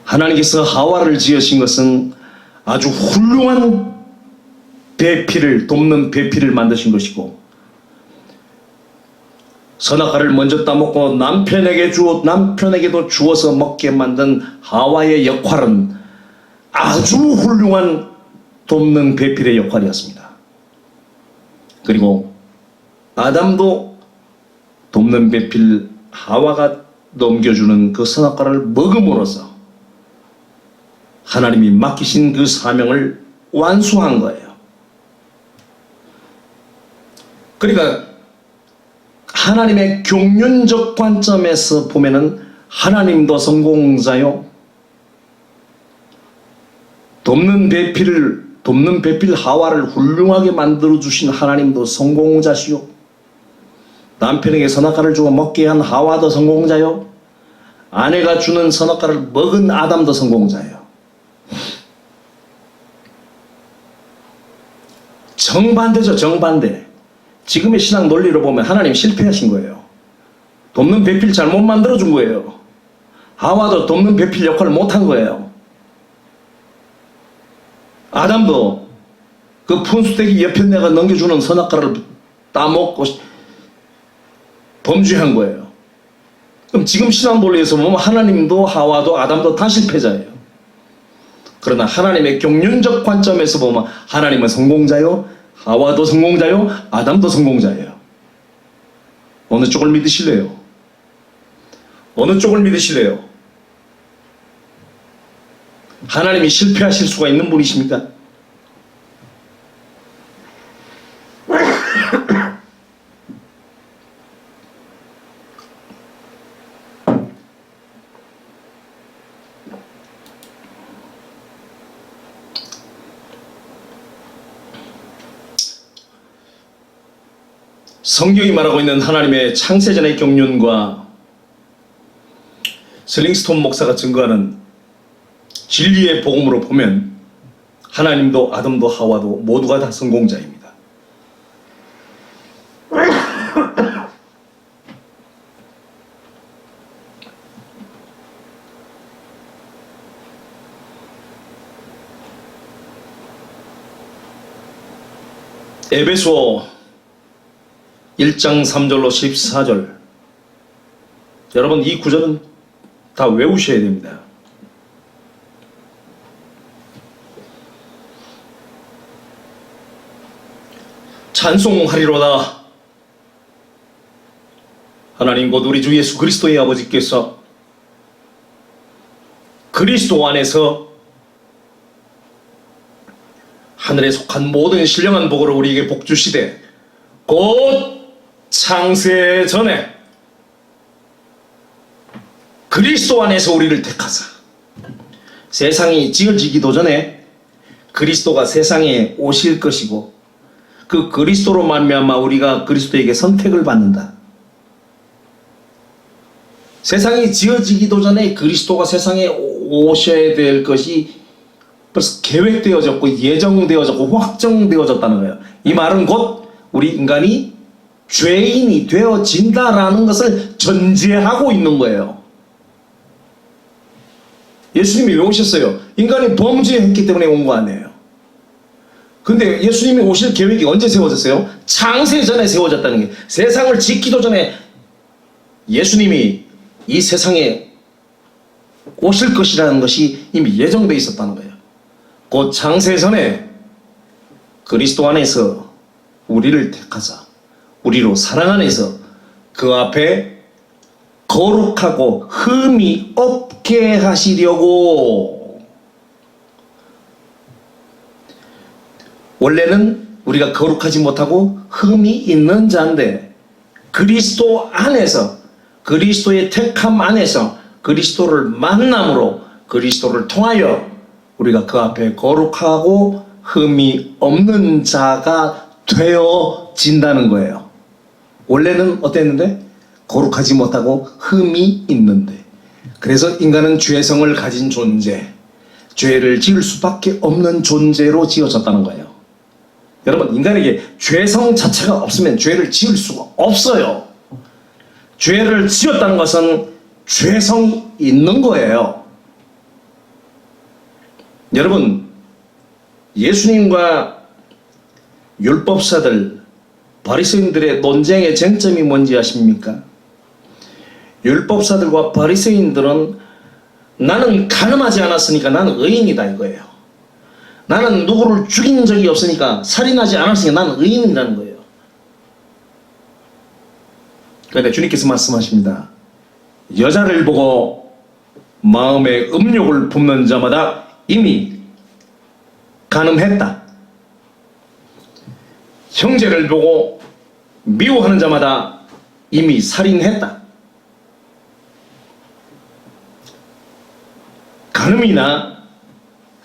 하나님께서 하와를 지으신 것은 아주 훌륭한 배필을 돕는 배필을 만드신 것이고 선악과를 먼저 따먹고 남편에게도 주어서 먹게 만든 하와의 역할은 아주 훌륭한 돕는 배필의 역할이었습니다. 그리고 아담도 돕는 배필 하와가 넘겨주는 그 선악과를 먹음으로써 하나님이 맡기신 그 사명을 완수한 거예요. 그러니까 하나님의 경륜적 관점에서 보면은 하나님도 성공자요 돕는 배필 하와를 훌륭하게 만들어 주신 하나님도 성공자시요. 남편에게 선악과를 주어 먹게 한 하와도 성공자요. 아내가 주는 선악과를 먹은 아담도 성공자예요. 정반대죠, 정반대. 지금의 신앙 논리로 보면 하나님 실패하신 거예요. 돕는 배필 잘못 만들어준 거예요. 하와도 돕는 배필 역할을 못한 거예요. 아담도 그 푼수대기 옆에 내가 넘겨주는 선악과를 따먹고 범죄한 거예요. 그럼 지금 신앙 논리에서 보면 하나님도 하와도 아담도 다 실패자예요. 그러나 하나님의 경륜적 관점에서 보면 하나님은 성공자요, 하와도 성공자요, 아담도 성공자예요. 어느 쪽을 믿으실래요? 어느 쪽을 믿으실래요? 하나님이 실패하실 수가 있는 분이십니까? 성경이 말하고 있는 하나님의 창세전의 경륜과 슬링스톤 목사가 증거하는 진리의 복음으로 보면 하나님도 아담도 하와도 모두가 다 성공자입니다. 에베소 1장 3절로 14절, 여러분 이 구절은 다 외우셔야 됩니다. 찬송하리로다. 하나님 곧 우리 주 예수 그리스도의 아버지께서 그리스도 안에서 하늘에 속한 모든 신령한 복으로 우리에게 복 주시되 곧 창세 전에 그리스도 안에서 우리를 택하사, 세상이 지어지기도 전에 그리스도가 세상에 오실 것이고 그 그리스도로 말미암아 우리가 그리스도에게 선택을 받는다. 세상이 지어지기도 전에 그리스도가 세상에 오셔야 될 것이 벌써 계획되어졌고 예정되어졌고 확정되어졌다는 거예요. 이 말은 곧 우리 인간이 죄인이 되어진다라는 것을 전제하고 있는 거예요. 예수님이 왜 오셨어요? 인간이 범죄했기 때문에 온 거 아니에요. 근데 예수님이 오실 계획이 언제 세워졌어요? 창세 전에 세워졌다는 게, 세상을 짓기도 전에 예수님이 이 세상에 오실 것이라는 것이 이미 예정되어 있었다는 거예요. 곧 창세 전에 그리스도 안에서 우리를 택하사 우리로 사랑 안에서 그 앞에 거룩하고 흠이 없게 하시려고. 원래는 우리가 거룩하지 못하고 흠이 있는 자인데 그리스도 안에서, 그리스도의 택함 안에서 그리스도를 만남으로, 그리스도를 통하여 우리가 그 앞에 거룩하고 흠이 없는 자가 되어진다는 거예요. 원래는 어땠는데? 거룩하지 못하고 흠이 있는데. 그래서 인간은 죄성을 가진 존재, 죄를 지을 수밖에 없는 존재로 지어졌다는 거예요. 여러분, 인간에게 죄성 자체가 없으면 죄를 지을 수가 없어요. 죄를 지었다는 것은 죄성이 있는 거예요. 여러분, 예수님과 율법사들, 바리새인들의 논쟁의 쟁점이 뭔지 아십니까? 율법사들과 바리새인들은 나는 간음하지 않았으니까 나는 의인이다 이거예요. 나는 누구를 죽인 적이 없으니까, 살인하지 않았으니까 나는 의인이라는 거예요. 그런데 주님께서 말씀하십니다. 여자를 보고 마음에 음욕을 품는 자마다 이미 간음했다. 형제를 보고 미워하는 자마다 이미 살인했다. 간음이나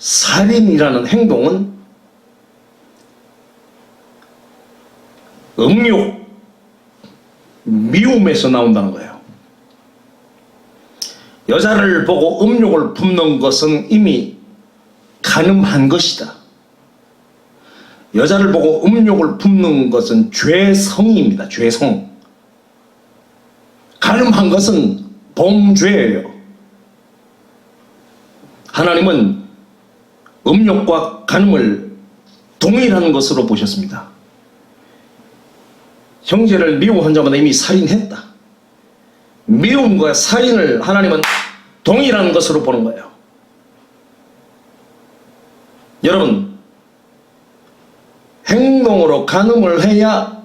살인이라는 행동은 음욕, 미움에서 나온다는 거예요. 여자를 보고 음욕을 품는 것은 이미 간음한 것이다. 여자를 보고 음욕을 품는 것은 죄성입니다. 죄성. 간음한 것은 범죄예요. 하나님은 음욕과 간음을 동일한 것으로 보셨습니다. 형제를 미워한 자마다 이미 살인했다. 미움과 살인을 하나님은 동일한 것으로 보는 거예요. 여러분, 행동으로 간음을 해야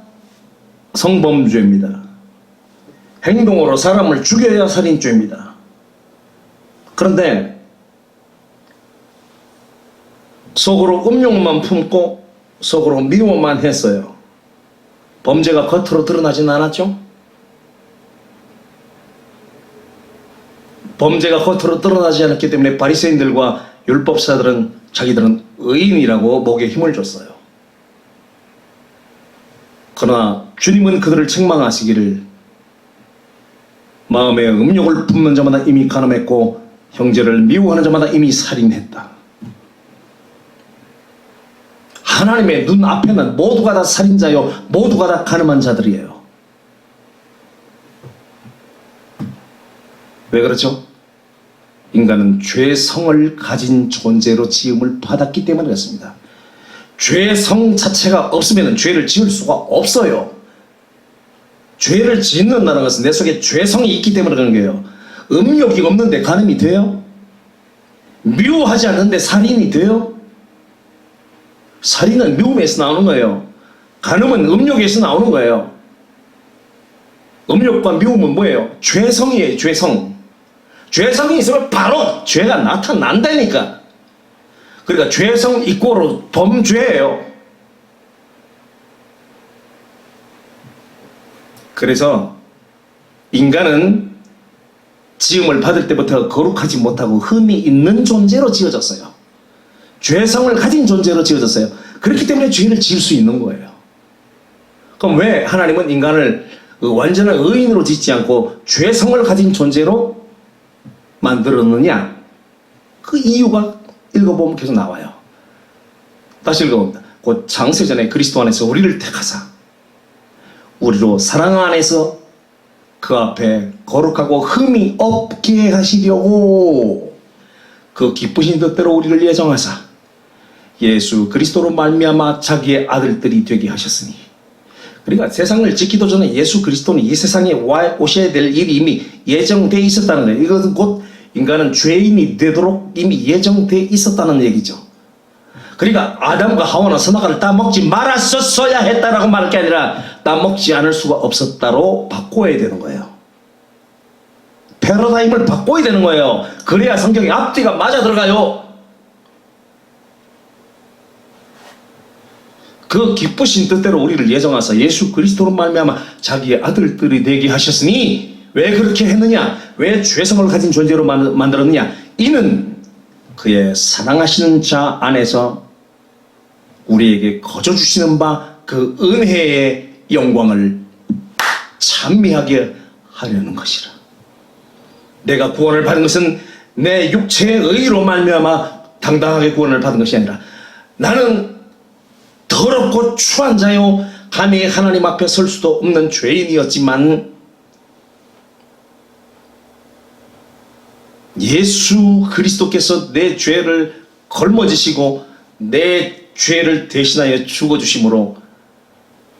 성범죄입니다. 행동으로 사람을 죽여야 살인죄입니다. 그런데 속으로 음욕만 품고 속으로 미워만 했어요. 범죄가 겉으로 드러나진 않았죠? 범죄가 겉으로 드러나지 않았기 때문에 바리새인들과 율법사들은 자기들은 의인이라고 목에 힘을 줬어요. 그러나 주님은 그들을 책망하시기를 마음에 음욕을 품는 자마다 이미 간음했고 형제를 미워하는 자마다 이미 살인했다. 하나님의 눈앞에는 모두가 다 살인자요 모두가 다 간음한 자들이에요. 왜 그렇죠? 인간은 죄성을 가진 존재로 지음을 받았기 때문에 그렇습니다. 죄성 자체가 없으면 죄를 지을 수가 없어요. 죄를 짓는다는 것은 내 속에 죄성이 있기 때문에 그런 거예요. 음욕이 없는데 간음이 돼요? 미워하지 않는데 살인이 돼요? 살인은 미움에서 나오는 거예요. 간음은 음욕에서 나오는 거예요. 음욕과 미움은 뭐예요? 죄성이에요. 죄성. 죄성이 있으면 바로 죄가 나타난다니까. 그러니까 죄성 이꼬로 범죄예요. 그래서 인간은 지음을 받을 때부터 거룩하지 못하고 흠이 있는 존재로 지어졌어요. 죄성을 가진 존재로 지어졌어요. 그렇기 때문에 죄를 지을 수 있는 거예요. 그럼 왜 하나님은 인간을 완전한 의인으로 짓지 않고 죄성을 가진 존재로 만들었느냐? 그 이유가 읽어보면 계속 나와요. 다시 읽어봅니다. 곧 창세전에 그리스도 안에서 우리를 택하사 우리로 사랑 안에서 그 앞에 거룩하고 흠이 없게 하시려고 그 기쁘신 뜻대로 우리를 예정하사 예수 그리스도로 말미암아 자기의 아들들이 되게 하셨으니. 그러니까 세상을 짓기도 전에 예수 그리스도는 이 세상에 오셔야 될 일이 이미 예정되어 있었다는 거예요. 이것은 곧 인간은 죄인이 되도록 이미 예정되어 있었다는 얘기죠. 그러니까 아담과 하와는 선악과를 따먹지 말았었어야 했다라고 말할 게 아니라 따먹지 않을 수가 없었다로 바꿔야 되는 거예요. 패러다임을 바꿔야 되는 거예요. 그래야 성경의 앞뒤가 맞아 들어가요. 그 기쁘신 뜻대로 우리를 예정하사 예수 그리스도로 말미암아 자기의 아들들이 되게 하셨으니. 왜 그렇게 했느냐? 왜 죄성을 가진 존재로 만들었느냐? 이는 그의 사랑하시는 자 안에서 우리에게 거저 주시는 바 그 은혜의 영광을 찬미하게 하려는 것이라. 내가 구원을 받은 것은 내 육체의 의로 말미암아 당당하게 구원을 받은 것이 아니라 나는 더럽고 추한 자요 감히 하나님 앞에 설 수도 없는 죄인이었지만 예수 그리스도께서 내 죄를 걸머지시고 내 죄를 대신하여 죽어주심으로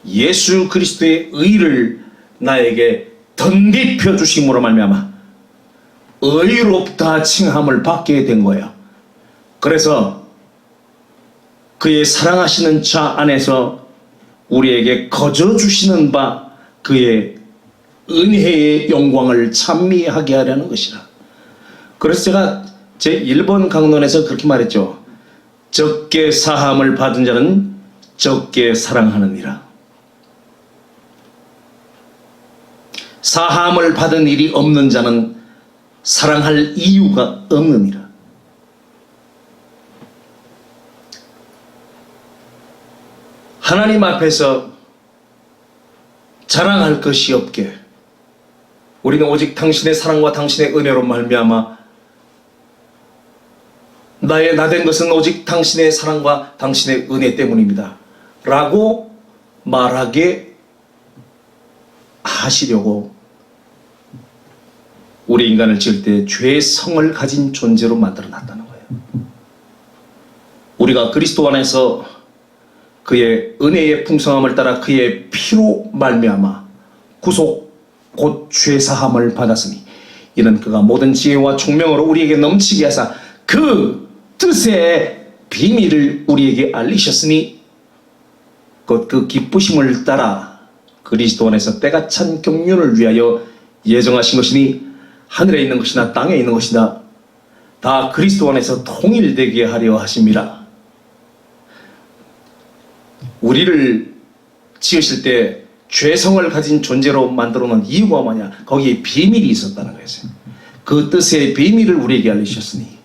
예수 그리스도의 의를 나에게 덧입혀 주심으로 말미암아 의롭다 칭함을 받게 된 거예요. 그래서 그의 사랑하시는 자 안에서 우리에게 거저 주시는 바 그의 은혜의 영광을 찬미하게 하려는 것이라. 그래서 제가 제 1번 강론에서 그렇게 말했죠. 적게 사함을 받은 자는 적게 사랑하느니라. 사함을 받은 일이 없는 자는 사랑할 이유가 없느니라. 하나님 앞에서 자랑할 것이 없게 우리는 오직 당신의 사랑과 당신의 은혜로 말미암아 나 된 것은 오직 당신의 사랑과 당신의 은혜 때문입니다 라고 말하게 하시려고 우리 인간을 지을 때 죄의 성을 가진 존재로 만들어 놨다는 거예요. 우리가 그리스도 안에서 그의 은혜의 풍성함을 따라 그의 피로 말미암아 구속 곧 죄사함을 받았으니 이는 그가 모든 지혜와 총명으로 우리에게 넘치게 하사 그 뜻의 비밀을 우리에게 알리셨으니 곧 그 기쁘심을 따라 그리스도 안에서 때가 찬 경륜을 위하여 예정하신 것이니 하늘에 있는 것이나 땅에 있는 것이나 다 그리스도 안에서 통일되게 하려 하심이라. 우리를 지으실 때 죄성을 가진 존재로 만들어 놓은 이유가 뭐냐? 거기에 비밀이 있었다는 것이에요. 그 뜻의 비밀을 우리에게 알리셨으니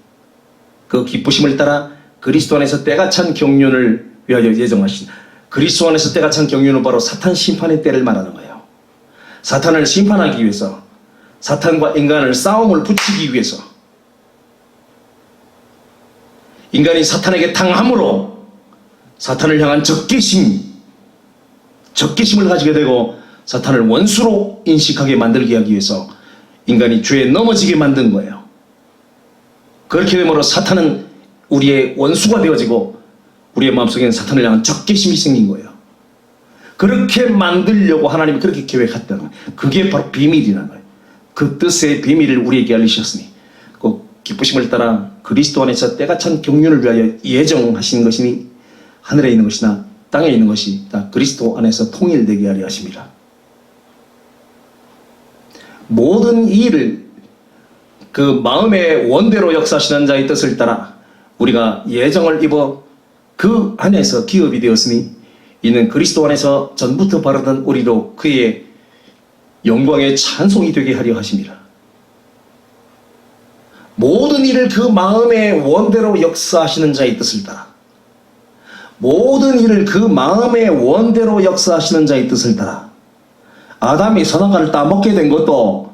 그 기쁘심을 따라 그리스도 안에서 때가 찬 경륜을 위하여 예정하신, 그리스도 안에서 때가 찬 경륜은 바로 사탄 심판의 때를 말하는 거예요. 사탄을 심판하기 위해서, 사탄과 인간을 싸움을 붙이기 위해서, 인간이 사탄에게 당함으로 사탄을 향한 적개심을 가지게 되고 사탄을 원수로 인식하게 만들게 하기 위해서 인간이 죄에 넘어지게 만든 거예요. 그렇게 되므로 사탄은 우리의 원수가 되어지고 우리의 마음속에는 사탄을 향한 적개심이 생긴 거예요. 그렇게 만들려고 하나님이 그렇게 계획했다는 거예요. 그게 바로 비밀이라는 거예요. 그 뜻의 비밀을 우리에게 알리셨으니 그 기쁘심을 따라 그리스도 안에서 때가 찬 경륜을 위하여 예정하신 것이니 하늘에 있는 것이나 땅에 있는 것이 다 그리스도 안에서 통일되게 하려 하십니다. 모든 일을 그 마음의 원대로 역사하시는 자의 뜻을 따라 우리가 예정을 입어 그 안에서 기업이 되었으니 이는 그리스도 안에서 전부터 바르던 우리로 그의 영광의 찬송이 되게 하려 하십니다. 모든 일을 그 마음의 원대로 역사하시는 자의 뜻을 따라, 모든 일을 그 마음의 원대로 역사하시는 자의 뜻을 따라 아담이 선악과를 따먹게 된 것도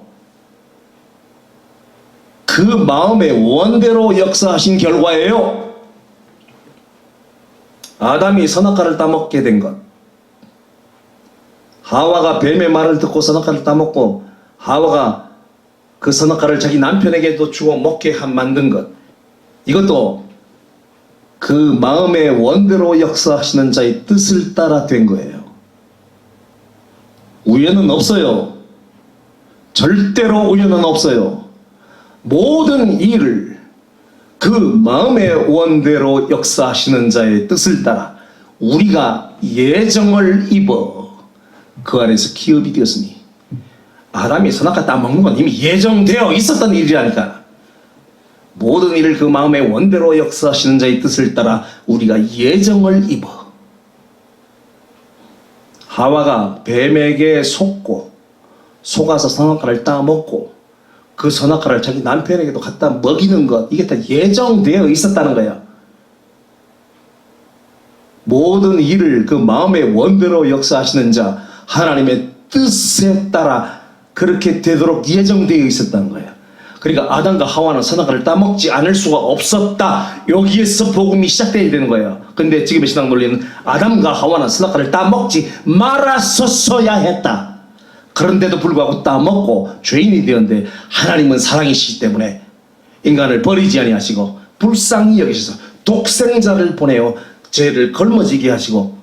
그 마음의 원대로 역사하신 결과예요. 아담이 선악과를 따먹게 된 것, 하와가 뱀의 말을 듣고 선악과를 따먹고 하와가 그 선악과를 자기 남편에게도 주어 먹게 만든 것, 이것도 그 마음의 원대로 역사하시는 자의 뜻을 따라 된 거예요. 우연은 없어요. 절대로 우연은 없어요. 모든 일을 그 마음의 원대로 역사하시는 자의 뜻을 따라 우리가 예정을 입어 그 안에서 기업이 되었으니, 아담이 선악과 따먹는 건 이미 예정되어 있었던 일이라니까. 모든 일을 그 마음의 원대로 역사하시는 자의 뜻을 따라 우리가 예정을 입어 하와가 뱀에게 속아서 선악과를 따먹고 그 선악과를 자기 남편에게도 갖다 먹이는 것, 이게 다 예정되어 있었다는 거야. 모든 일을 그 마음의 원대로 역사하시는 자 하나님의 뜻에 따라 그렇게 되도록 예정되어 있었다는 거야. 그러니까 아담과 하와는 선악과를 따먹지 않을 수가 없었다. 여기에서 복음이 시작돼야 되는 거예요. 근데 지금의 신학 논리는 아담과 하와는 선악과를 따먹지 말았었어야 했다. 그런데도 불구하고 따먹고 죄인이 되었는데 하나님은 사랑이시기 때문에 인간을 버리지 아니하시고 불쌍히 여기셔서 독생자를 보내어 죄를 걸머지게 하시고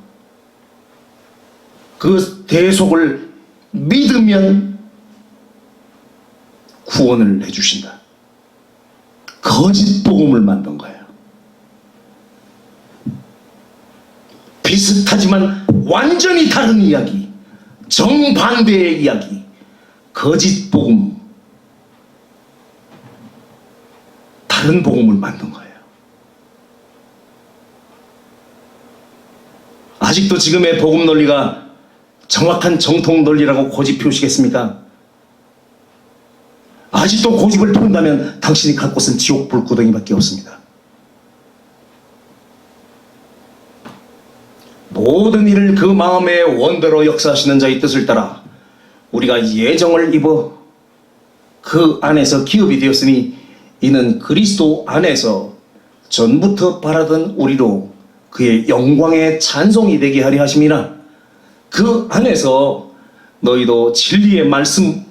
그 대속을 믿으면 구원을 해주신다. 거짓 복음을 만든 거예요. 비슷하지만 완전히 다른 이야기, 정반대의 이야기, 거짓 복음, 다른 복음을 만든 거예요. 아직도 지금의 복음 논리가 정확한 정통 논리라고 고집 피우시겠습니까? 아직도 고집을 피운다면 당신이 갈 곳은 지옥 불구덩이밖에 없습니다. 모든 일을 그 마음의 원대로 역사하시는 자의 뜻을 따라 우리가 예정을 입어 그 안에서 기업이 되었으니 이는 그리스도 안에서 전부터 바라던 우리로 그의 영광의 찬송이 되게 하려 하심이라. 그 안에서 너희도 진리의 말씀,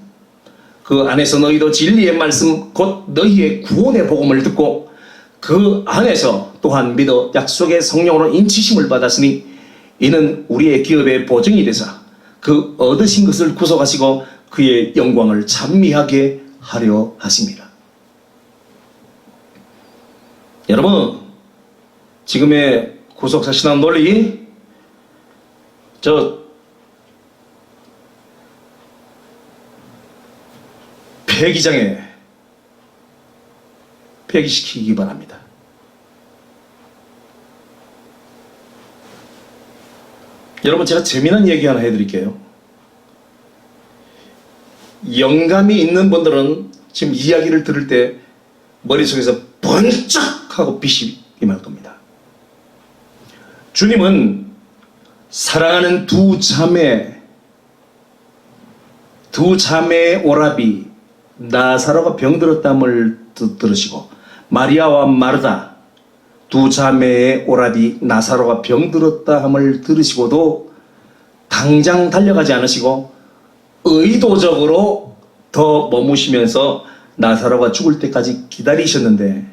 곧 너희의 구원의 복음을 듣고 그 안에서 또한 믿어 약속의 성령으로 인치심을 받았으니 이는 우리의 기업의 보증이 되사 그 얻으신 것을 구속하시고 그의 영광을 찬미하게 하려 하십니다. 여러분, 지금의 구속사 신앙 논리, 폐기장에 폐기시키기 바랍니다. 여러분, 제가 재미난 얘기 하나 해드릴게요. 영감이 있는 분들은 지금 이야기를 들을 때 머릿속에서 번쩍하고 빛이 임할 겁니다. 주님은 사랑하는 두 자매의 오라비 나사로가 병들었담을 들으시고 마리아와 마르다 두 자매의 오라비 나사로가 병들었다함을 들으시고도 당장 달려가지 않으시고 의도적으로 더 머무시면서 나사로가 죽을 때까지 기다리셨는데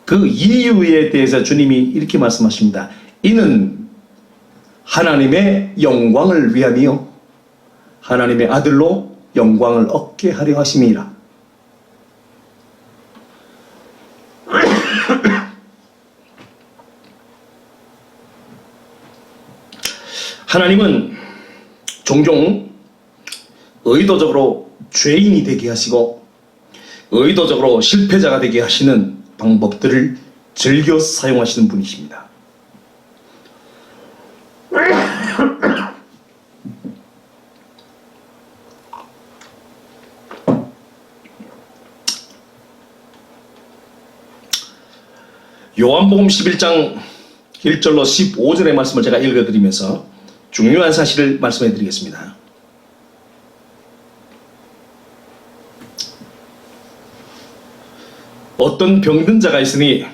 그 이유에 대해서 주님이 이렇게 말씀하십니다. 이는 하나님의 영광을 위함이요 하나님의 아들로 영광을 얻게 하려 하심이라. 하나님은 종종 의도적으로 죄인이 되게 하시고 의도적으로 실패자가 되게 하시는 방법들을 즐겨 사용하시는 분이십니다. 요한복음 11장 1절로 15절의 말씀을 제가 읽어드리면서 중요한 사실을 말씀해 드리겠습니다. 어떤 병든 자가 있으니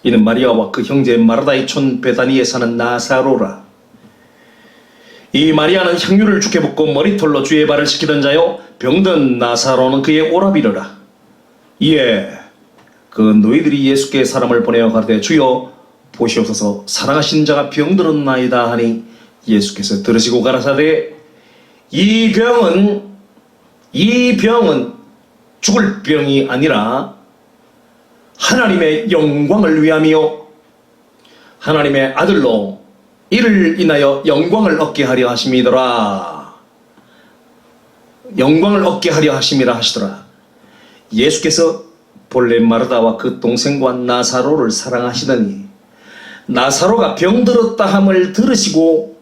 이는 마리아와 그 형제 마르다의 촌 베다니에 사는 나사로라. 이 마리아는 향유를 죽게 붓고 머리털로 주의 발을 씻기던 자요 병든 나사로는 그의 오라비르라. 이에 그 너희들이 예수께 사람을 보내어 가르되 주여 보시옵소서 사랑하신 자가 병들었나이다 하니 예수께서 들으시고 가라사대 이 병은 죽을 병이 아니라 하나님의 영광을 위함이요 하나님의 아들로 이를 인하여 영광을 얻게 하려 하심이더라. 영광을 얻게 하려 하심이라 하시더라. 예수께서 본래 마르다와 그 동생과 나사로를 사랑하시더니 나사로가 병들었다 함을 들으시고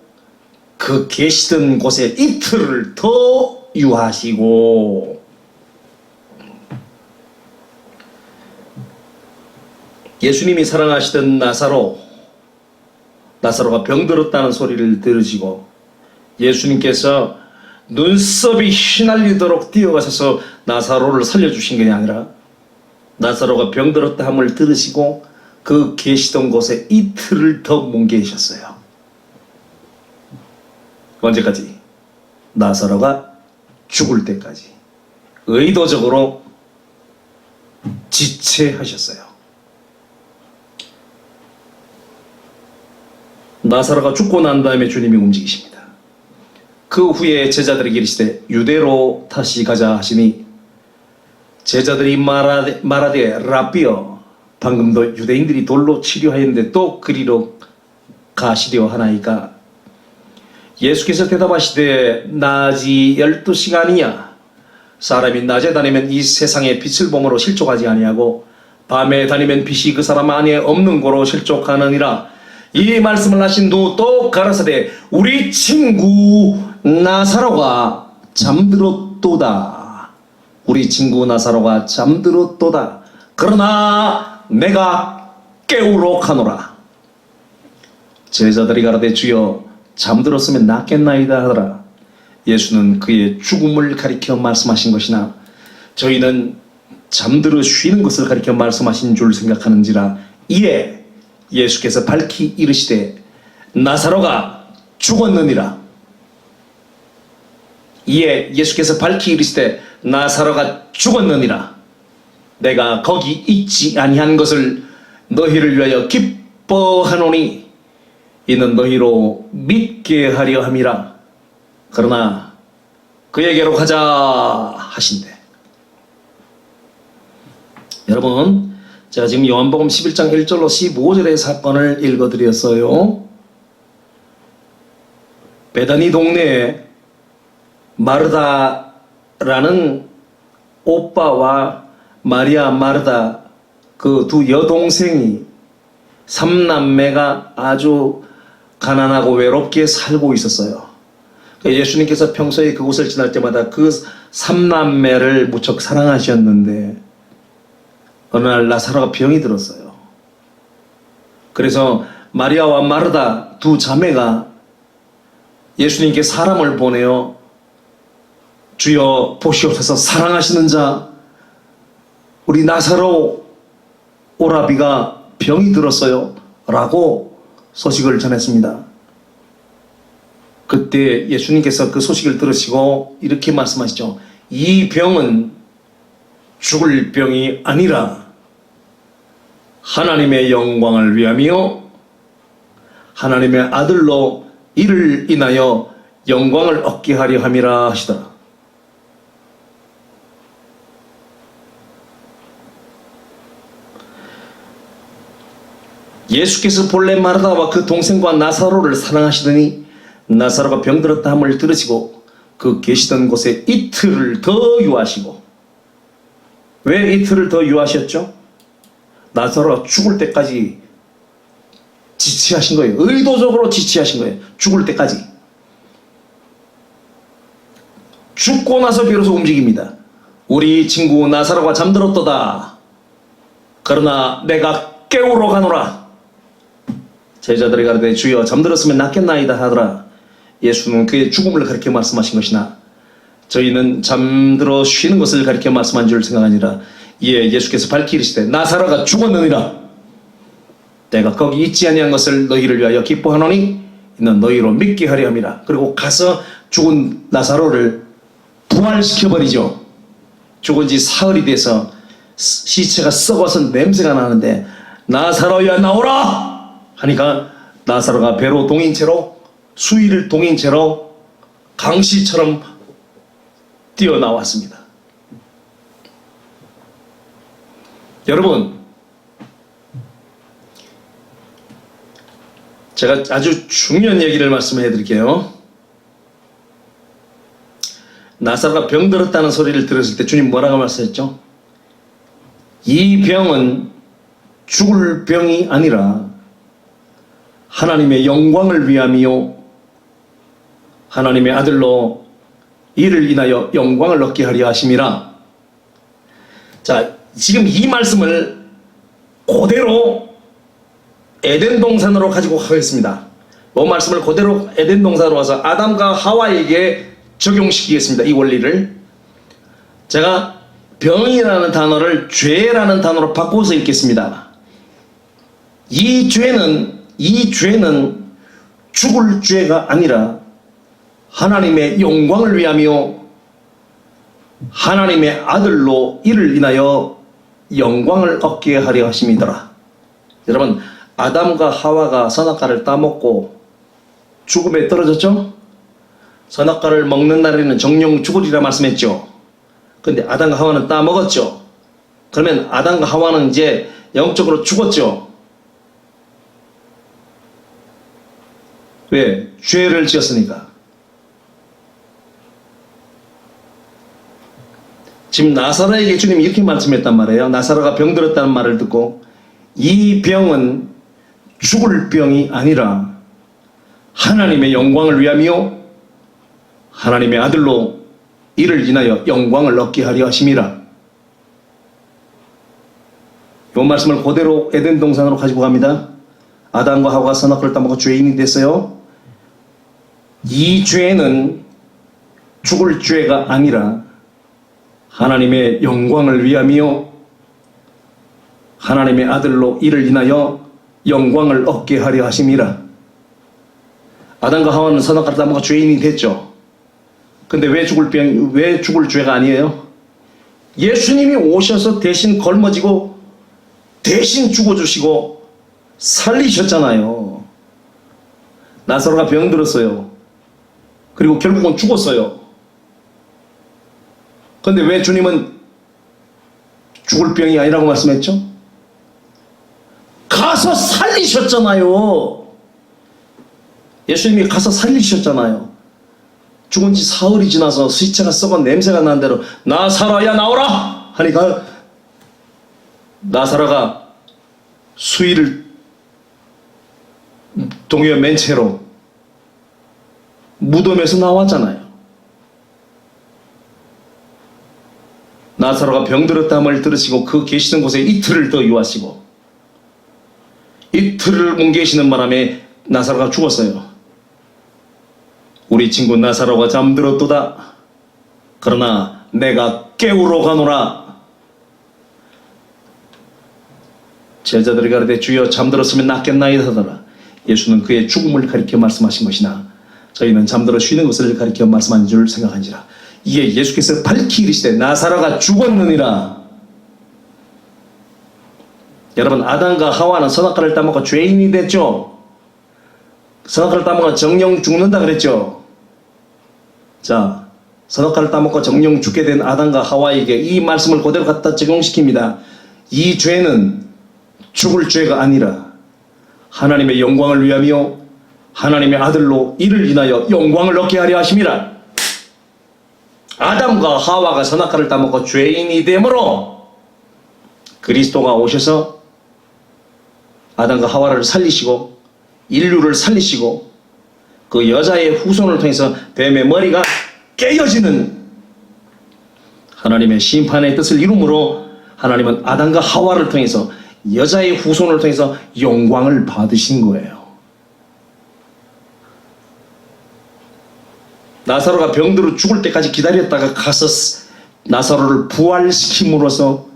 그 계시던 곳에 이틀을 더 유하시고 예수님이 사랑하시던 나사로가 병들었다는 소리를 들으시고 예수님께서 눈썹이 휘날리도록 뛰어가셔서 나사로를 살려주신 게 아니라 나사로가 병들었다 함을 들으시고 그 계시던 곳에 이틀을 더 뭉개 계셨어요. 언제까지? 나사로가 죽을 때까지 의도적으로 지체하셨어요. 나사로가 죽고 난 다음에 주님이 움직이십니다. 그 후에 제자들에게 이르시되 유대로 다시 가자 하시니 제자들이 말하되 라비여 방금도 유대인들이 돌로 치려하였는데 또 그리로 가시려 하나이까. 예수께서 대답하시되 낮이 12시간이냐 사람이 낮에 다니면 이 세상의 빛을 보므로 실족하지 아니하고 밤에 다니면 빛이 그 사람 안에 없는 고로 실족하느니라. 이 말씀을 하신 후 또 가라사대 우리 친구 나사로가 잠들었도다. 우리 친구 나사로가 잠들었도다. 그러나 내가 깨우러 가노라. 제자들이 가로되 주여 잠들었으면 낫겠나이다 하더라. 예수는 그의 죽음을 가리켜 말씀하신 것이나 저희는 잠들어 쉬는 것을 가리켜 말씀하신 줄 생각하는지라. 이에 예수께서 밝히 이르시되 나사로가 죽었느니라. 이에 예수께서 밝히 이르시되 나사로가 죽었느니라. 내가 거기 있지 아니한 것을 너희를 위하여 기뻐하노니 이는 너희로 믿게 하려 함이라. 그러나 그에게로 가자 하신대. 여러분, 제가 지금 요한복음 11장 1절로 15절의 사건을 읽어드렸어요. 베다니 동네에 마르다라는 오빠와 마리아 마르다 그 두 여동생이 삼남매가 아주 가난하고 외롭게 살고 있었어요. 예수님께서 평소에 그곳을 지날 때마다 그 삼남매를 무척 사랑하셨는데 어느 날 나사로가 병이 들었어요. 그래서 마리아와 마르다 두 자매가 예수님께 사람을 보내어 주여 보시옵소서, 사랑하시는 자 우리 나사로 오라비가 병이 들었어요 라고 소식을 전했습니다. 그때 예수님께서 그 소식을 들으시고 이렇게 말씀하시죠. 이 병은 죽을 병이 아니라 하나님의 영광을 위하며 하나님의 아들로 이를 인하여 영광을 얻게 하려 함이라 하시더라. 예수께서 본래 마르다와 그 동생과 나사로를 사랑하시더니 나사로가 병들었다 함을 들으시고 그 계시던 곳에 이틀을 더 유하시고. 왜 이틀을 더 유하셨죠? 나사로가 죽을 때까지 지체하신 거예요. 의도적으로 지체하신 거예요. 죽을 때까지. 죽고 나서 비로소 움직입니다. 우리 친구 나사로가 잠들었도다. 그러나 내가 깨우러 가노라. 제자들이 가로되 주여 잠들었으면 낫겠나이다 하더라. 예수는 그의 죽음을 가리켜 말씀하신 것이나 저희는 잠들어 쉬는 것을 가리켜 말씀한 줄 생각하니라. 이에 예수께서 밝히 이르시되 나사로가 죽었느니라. 내가 거기 있지 아니한 것을 너희를 위하여 기뻐하노니 이는 너희로 믿게 하려 함이라. 그리고 가서 죽은 나사로를 부활시켜버리죠. 죽은 지 사흘이 돼서 시체가 썩어서 냄새가 나는데 나사로야 나오라 하니까 나사로가 배로 동인 채로 수의를 동인 채로 강시처럼 뛰어나왔습니다. 여러분, 제가 아주 중요한 얘기를 말씀해 드릴게요. 나사로가 병들었다는 소리를 들었을 때 주님 뭐라고 말씀했죠? 이 병은 죽을 병이 아니라 하나님의 영광을 위하며 하나님의 아들로 이를 인하여 영광을 얻게 하려 하심이라. 자, 지금 이 말씀을 그대로 에덴 동산으로 가지고 가겠습니다. 이 말씀을 그대로 에덴 동산으로 와서 아담과 하와에게 적용시키겠습니다. 이 원리를 제가 병이라는 단어를 죄라는 단어로 바꿔서 읽겠습니다. 이 죄는 죽을 죄가 아니라 하나님의 영광을 위하며 하나님의 아들로 이를 인하여 영광을 얻게 하려 하심이더라. 여러분, 아담과 하와가 선악과를 따먹고 죽음에 떨어졌죠? 선악과를 먹는 날에는 정령 죽으리라 말씀했죠. 근데 아담과 하와는 따먹었죠. 그러면 아담과 하와는 이제 영적으로 죽었죠. 왜? 죄를 지었으니까. 지금 나사로에게 주님이 이렇게 말씀했단 말이에요. 나사로가 병들었다는 말을 듣고 이 병은 죽을 병이 아니라 하나님의 영광을 위하며 하나님의 아들로 이를 인하여 영광을 얻게 하려 하심이라. 이 말씀을 그대로 에덴 동산으로 가지고 갑니다. 아담과 하와가 선악과를 따먹어 죄인이 됐어요. 이 죄는 죽을 죄가 아니라 하나님의 영광을 위하며 하나님의 아들로 이를 인하여 영광을 얻게 하려 하심이라. 아담과 하와는 선악과를 따먹어 죄인이 됐죠. 근데 왜 죽을 죄가 아니에요? 예수님이 오셔서 대신 걸머지고 대신 죽어주시고 살리셨잖아요. 나사로가 병들었어요. 그리고 결국은 죽었어요. 근데 왜 주님은 죽을 병이 아니라고 말씀했죠? 가서 살리셨잖아요. 예수님이 가서 살리셨잖아요. 죽은 지 사흘이 지나서 시체가 썩은 냄새가 난 대로 나사로야 나오라 하니까 나사로가 수의를 동요 맨 채로 무덤에서 나왔잖아요. 나사로가 병들었다함을 들으시고 그 계시는 곳에 이틀을 더 유하시고 이틀을 뭉개시는 바람에 나사로가 죽었어요. 우리 친구 나사로가 잠들었도다. 그러나 내가 깨우러 가노라. 제자들이 가르되 주여 잠들었으면 낫겠나이다 하더라. 예수는 그의 죽음을 가리켜 말씀하신 것이나 저희는 잠들어 쉬는 것을 가리켜 말씀한 줄 생각한지라. 이에 예수께서 밝히 이르시되 나사로가 죽었느니라. 여러분, 아담과 하와는 선악과를 따먹어 죄인이 됐죠. 선악과를 따먹어 정령 죽는다 그랬죠. 자, 선악과를 따먹고 정령 죽게 된 아담과 하와에게 이 말씀을 그대로 갖다 적용시킵니다. 이 죄는 죽을 죄가 아니라 하나님의 영광을 위하며 하나님의 아들로 이를 인하여 영광을 얻게 하려 하심이라. 아담과 하와가 선악과를 따먹고 죄인이 되므로 그리스도가 오셔서 아담과 하와를 살리시고 인류를 살리시고 그 여자의 후손을 통해서 뱀의 머리가 깨어지는 하나님의 심판의 뜻을 이루므로 하나님은 아담과 하와를 통해서 여자의 후손을 통해서 영광을 받으신 거예요. 나사로가 병들어 죽을 때까지 기다렸다가 가서 나사로를 부활시킴으로써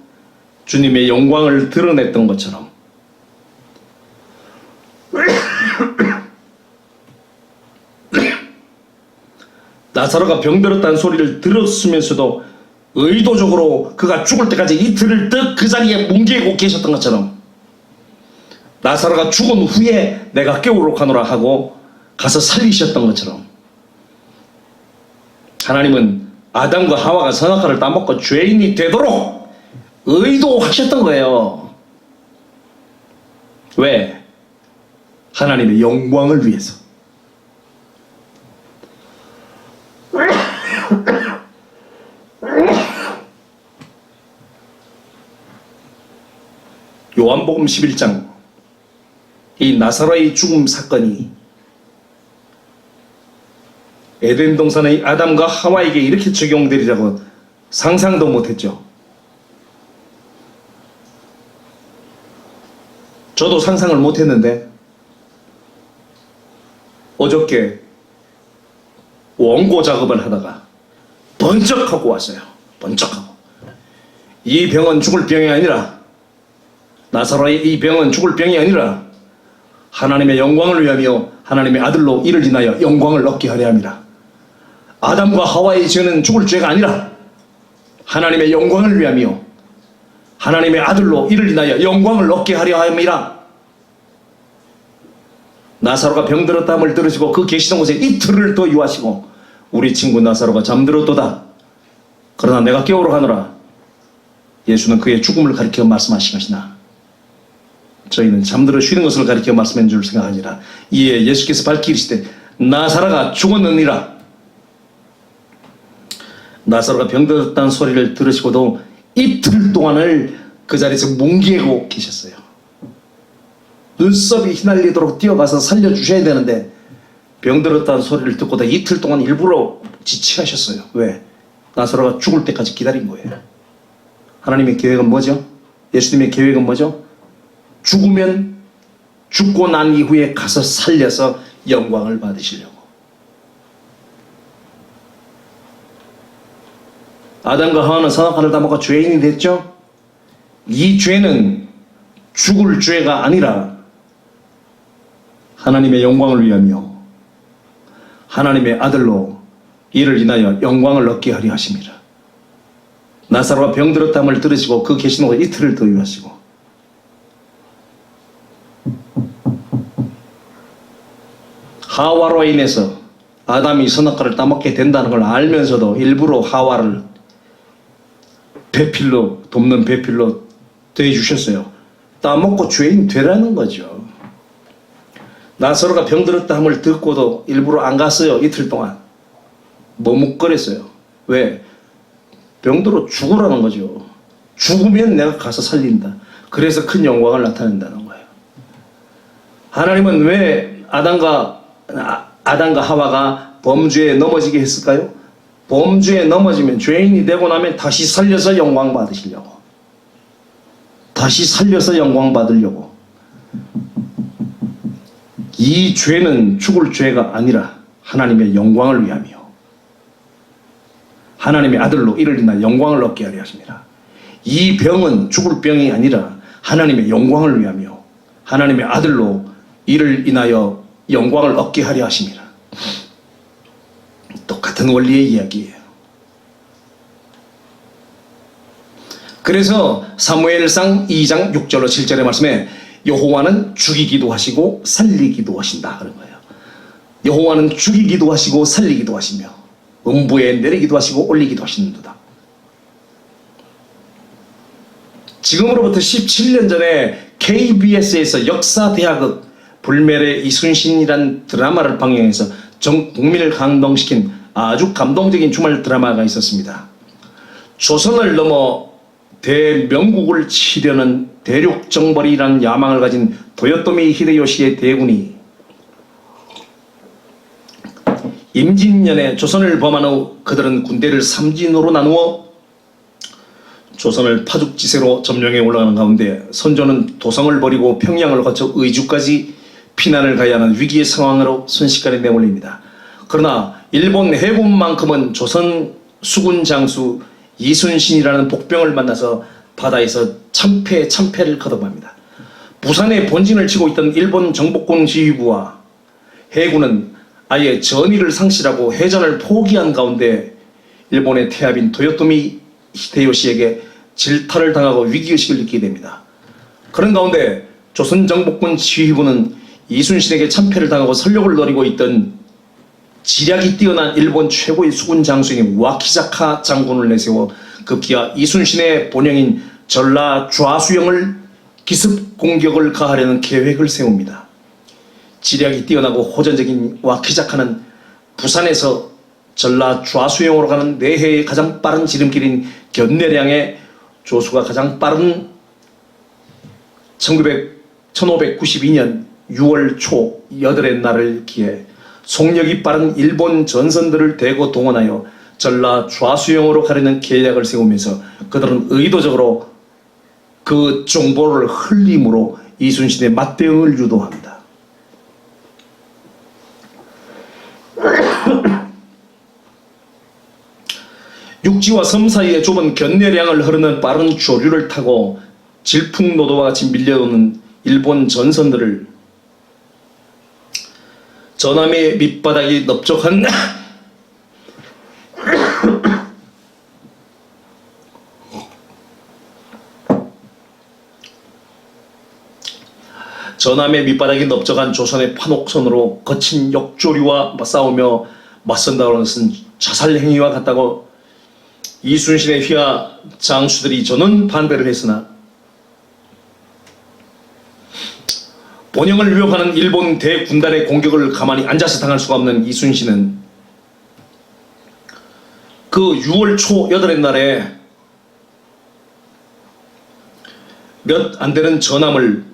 주님의 영광을 드러냈던 것처럼 나사로가 병들었다는 소리를 들었으면서도 의도적으로 그가 죽을 때까지 이틀을 더 그 자리에 뭉개고 계셨던 것처럼 나사로가 죽은 후에 내가 깨우러 가노라 하고 가서 살리셨던 것처럼 하나님은 아담과 하와가 선악과를 따먹고 죄인이 되도록 의도하셨던 거예요. 왜? 하나님의 영광을 위해서. 요한복음 11장 이 나사로의 죽음 사건이 에덴 동산의 아담과 하와에게 이렇게 적용되리라고 상상도 못했죠. 저도 상상을 못했는데 어저께 원고 작업을 하다가 번쩍하고 왔어요. 번쩍하고. 이 병은 죽을 병이 아니라 나사로의 이 병은 죽을 병이 아니라 하나님의 영광을 위하며 하나님의 아들로 이를 인하여 영광을 얻게 하려 함이라. 아담과 하와의 죄는 죽을 죄가 아니라 하나님의 영광을 위하며 하나님의 아들로 이를 인하여 영광을 얻게 하려 함이라. 나사로가 병들었다함을 들으시고 그 계시던 곳에 이틀을 더 유하시고 우리 친구 나사로가 잠들었도다. 그러나 내가 깨우러 가노라. 예수는 그의 죽음을 가리켜 말씀하신 것이나 저희는 잠들어 쉬는 것을 가리켜 말씀한 줄 생각하니라. 이에 예수께서 밝히 이르시되 나사로가 죽었느니라. 나사로가 병들었다는 소리를 들으시고도 이틀 동안을 그 자리에서 뭉개고 계셨어요. 눈썹이 휘날리도록 뛰어가서 살려주셔야 되는데 병들었다는 소리를 듣고도 이틀 동안 일부러 지체하셨어요. 왜? 나사로가 죽을 때까지 기다린 거예요. 하나님의 계획은 뭐죠? 예수님의 계획은 뭐죠? 죽으면 죽고 난 이후에 가서 살려서 영광을 받으시려고. 아담과 하와는 선악과를 다 먹어 죄인이 됐죠. 이 죄는 죽을 죄가 아니라 하나님의 영광을 위하며 하나님의 아들로 이를 인하여 영광을 얻게 하려 하십니다. 나사로가 병들었다함을 들으시고 그 계신 곳에 이틀을 더 유하시고, 하와로 인해서 아담이 선악과를 따먹게 된다는 걸 알면서도 일부러 하와를 배필로, 돕는 배필로 대해주셨어요. 따먹고 죄인 되라는 거죠. 나사로가 병들었다함을 듣고도 일부러 안 갔어요. 이틀 동안 머뭇거렸어요. 왜? 병들어 죽으라는 거죠. 죽으면 내가 가서 살린다. 그래서 큰 영광을 나타낸다는 거예요. 하나님은 왜 아담과 하와가 범죄에 넘어지게 했을까요? 범죄에 넘어지면, 죄인이 되고 나면 다시 살려서 영광 받으시려고. 다시 살려서 영광 받으려고. 이 죄는 죽을 죄가 아니라 하나님의 영광을 위하며 하나님의 아들로 이를 인하여 영광을 얻게 하려 하십니다. 이 병은 죽을 병이 아니라 하나님의 영광을 위하며 하나님의 아들로 이를 인하여 영광을 얻게 하려 하십니다. 똑같은 원리의 이야기예요. 그래서 사무엘상 2장 6절로 7절의 말씀에 여호와는 죽이기도 하시고 살리기도 하신다 그런 거예요. 여호와는 죽이기도 하시고 살리기도 하시며 음부에 내리기도 하시고 올리기도 하시는도다. 지금으로부터 17년 전에 KBS에서 역사대하극 불멸의 이순신이란 드라마를 방영해서 전 국민을 감동시킨 아주 감동적인 주말 드라마가 있었습니다. 조선을 넘어 대명국을 치려는 대륙정벌이라는 야망을 가진 도요토미 히데요시의 대군이 임진년에 조선을 범한 후 그들은 군대를 삼진으로 나누어 조선을 파죽지세로 점령해 올라가는 가운데 선조는 도성을 버리고 평양을 거쳐 의주까지 피난을 가야 하는 위기의 상황으로 순식간에 내몰립니다. 그러나 일본 해군만큼은 조선 수군 장수 이순신이라는 복병을 만나서 바다에서 참패를 거듭합니다. 부산에 본진을 치고 있던 일본 정복군 지휘부와 해군은 아예 전의를 상실하고 해전을 포기한 가운데 일본의 태압인 도요토미 히데요시에게 질타를 당하고 위기의식을 느끼게 됩니다. 그런 가운데 조선 정복군 지휘부는 이순신에게 참패를 당하고 설력을 노리고 있던 지략이 뛰어난 일본 최고의 수군 장수인 와키자카 장군을 내세워 급기야 이순신의 본영인 전라 좌수영을 기습 공격을 가하려는 계획을 세웁니다. 지략이 뛰어나고 호전적인 와키자카는 부산에서 전라 좌수영으로 가는 내해의 가장 빠른 지름길인 견내량에 조수가 가장 빠른 1592년 6월 초 8의 날을 기해 속력이 빠른 일본 전선들을 대거 동원하여 전라 좌수영으로 가려는 계략을 세우면서 그들은 의도적으로 그 정보를 흘림으로 이순신의 맞대응을 유도합니다. 육지와 섬 사이에 좁은 견내량을 흐르는 빠른 조류를 타고 질풍노도와 같이 밀려오는 일본 전선들을 전함의 밑바닥이 넓적한 전함의 밑바닥이 넓적한 조선의 판옥선으로 거친 역조류와 싸우며 맞선다고 하는 것은 자살행위와 같다고 이순신의 휘하 장수들이 저는 반대를 했으나 본영을 위협하는 일본 대군단의 공격을 가만히 앉아서 당할 수가 없는 이순신은 그 6월 초 8의 날에 몇 안 되는 전함을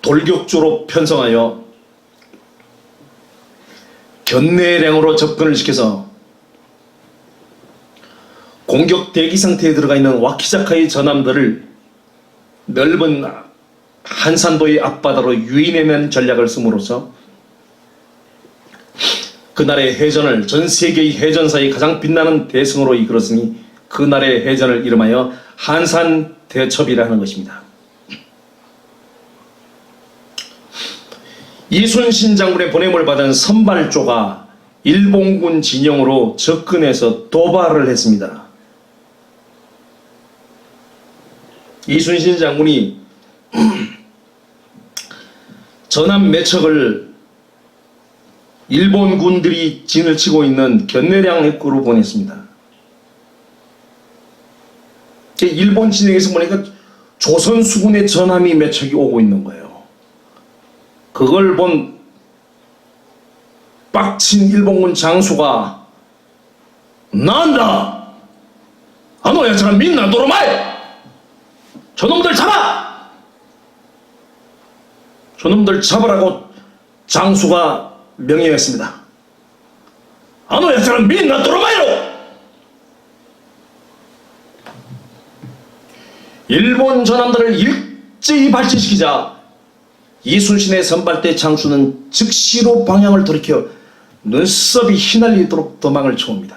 돌격조로 편성하여 견내량으로 접근을 시켜서 공격 대기 상태에 들어가 있는 와키자카의 전함들을 넓은 한산도의 앞바다로 유인해낸 전략을 쓰므로써 그날의 해전을 전 세계의 해전사의 가장 빛나는 대승으로 이끌었으니 그날의 해전을 이름하여 한산대첩이라 하는 것입니다. 이순신 장군의 보냄을 받은 선발조가 일본군 진영으로 접근해서 도발을 했습니다. 이순신 장군이 전함 몇 척을 일본 군들이 진을 치고 있는 견내량 해구로 보냈습니다. 일본 진영에서 보니까 조선 수군의 전함이 몇 척이 오고 있는 거예요. 그걸 본 빡친 일본군 장수가 난다! 아노야차가 민나 도로마에! 저놈들 잡아! 저놈들 잡으라고 장수가 명령했습니다. 아노야차가 민나 도로마에로! 일본 전함들을 일제히 발진시키자 이순신의 선발대 장수는 즉시로 방향을 돌이켜 눈썹이 휘날리도록 도망을 쳐옵니다.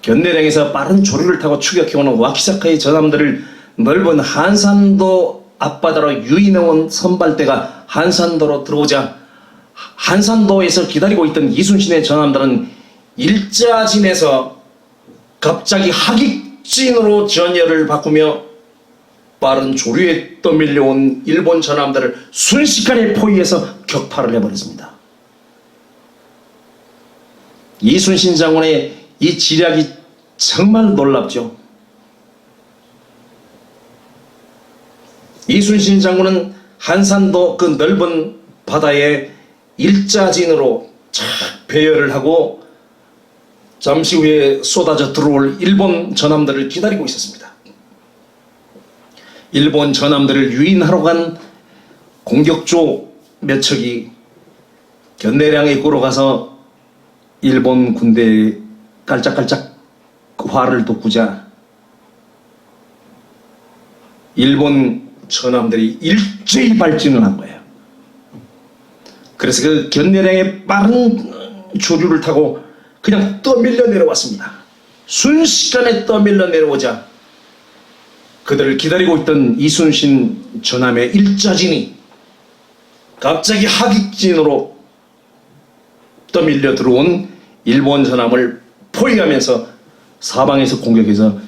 견내량에서 빠른 조류를 타고 추격해오는 와키사카의 전함들을 넓은 한산도 앞바다로 유인해온 선발대가 한산도로 들어오자 한산도에서 기다리고 있던 이순신의 전함들은 일자진에서 갑자기 하객진으로 전열을 바꾸며 빠른 조류에 떠밀려온 일본 전함들을 순식간에 포위해서 격파를 해버렸습니다. 이순신 장군의 이 지략이 정말 놀랍죠. 이순신 장군은 한산도 그 넓은 바다에 일자진으로 착 배열을 하고 잠시 후에 쏟아져 들어올 일본 전함들을 기다리고 있었습니다. 일본 전함들을 유인하러 간 공격조 몇 척이 견내량에 꾸러 가서 일본 군대에 깔짝깔짝 화를 돋구자 일본 전함들이 일제히 발진을 한 거예요. 그래서 그 견내량의 빠른 조류를 타고 그냥 떠밀려 내려왔습니다. 순식간에 떠밀려 내려오자 그들을 기다리고 있던 이순신 전함의 일자진이 갑자기 하객진으로 떠밀려 들어온 일본 전함을 포위하면서 사방에서 공격해서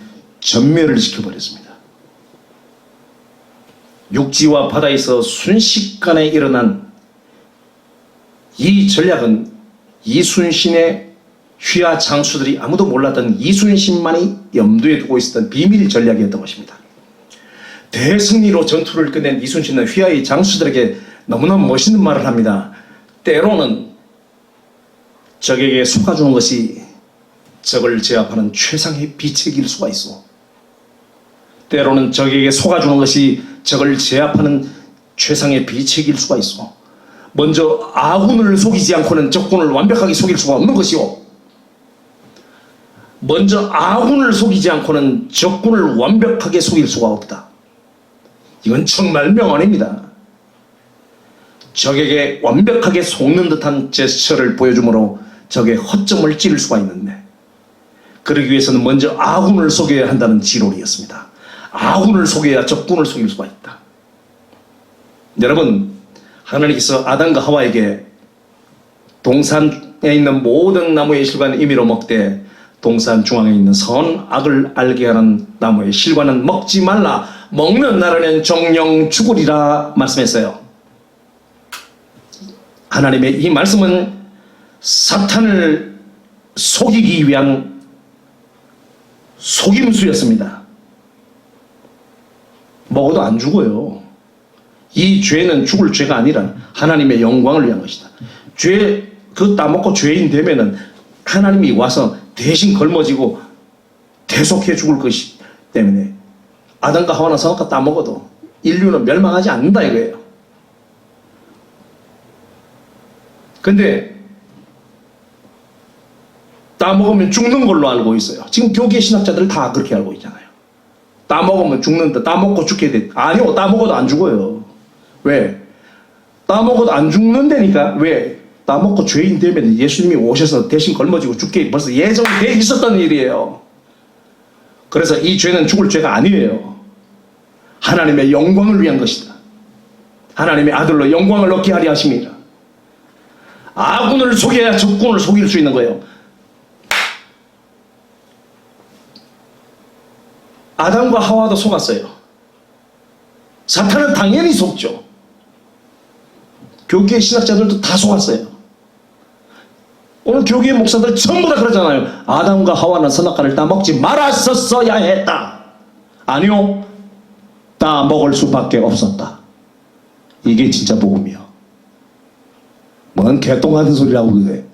전멸을 시켜버렸습니다. 육지와 바다에서 순식간에 일어난 이 전략은 이순신의 휘하 장수들이 아무도 몰랐던 이순신만이 염두에 두고 있었던 비밀 전략이었던 것입니다. 대승리로 전투를 끝낸 이순신은 휘하의 장수들에게 너무나 멋있는 말을 합니다. 때로는 적에게 속아주는 것이 적을 제압하는 최상의 비책일 수가 있어. 때로는 적에게 속아주는 것이 적을 제압하는 최상의 비책일 수가 있어. 먼저 아군을 속이지 않고는 적군을 완벽하게 속일 수가 없는 것이오. 먼저 아군을 속이지 않고는 적군을 완벽하게 속일 수가 없다. 이건 정말 명언입니다. 적에게 완벽하게 속는 듯한 제스처를 보여주므로 적의 허점을 찌를 수가 있는데, 그러기 위해서는 먼저 아군을 속여야 한다는 지론이었습니다. 아군을 속여야 적군을 속일 수가 있다. 여러분, 하나님께서 아담과 하와에게 동산에 있는 모든 나무의 실과는 임의로 먹되 동산 중앙에 있는 선악을 알게 하는 나무의 실과는 먹지 말라. 먹는 날에는 정령 죽으리라 말씀했어요. 하나님의 이 말씀은 사탄을 속이기 위한 속임수였습니다. 먹어도 안 죽어요. 이 죄는 죽을 죄가 아니라 하나님의 영광을 위한 것이다. 죄, 그거 따먹고 죄인 되면은 하나님이 와서 대신 걸머지고 대속해 죽을 것이기 때문에 아담과 하와는 선악과 따먹어도 인류는 멸망하지 않는다 이거예요. 근데 따먹으면 죽는 걸로 알고 있어요. 지금 교계 신학자들 다 그렇게 알고 있잖아요. 따먹으면 죽는다. 따먹고 죽게 돼. 아니요. 따먹어도 안 죽어요. 왜? 따먹어도 안 죽는다니까. 왜? 따먹고 죄인 되면 예수님이 오셔서 대신 걸머지고 죽게 벌써 예정이 돼 있었던 일이에요. 그래서 이 죄는 죽을 죄가 아니에요. 하나님의 영광을 위한 것이다. 하나님의 아들로 영광을 얻게 하려 하십니다. 아군을 속여야 적군을 속일 수 있는 거예요. 아담과 하와도 속았어요. 사탄은 당연히 속죠. 교계 신학자들도 다 속았어요. 오늘 교계 목사들 전부 다 그러잖아요. 아담과 하와는 선악과를 따먹지 말았었어야 했다. 아니요. 따먹을 수밖에 없었다. 이게 진짜 복음이요. 뭔 개똥 같은 소리라고 그래.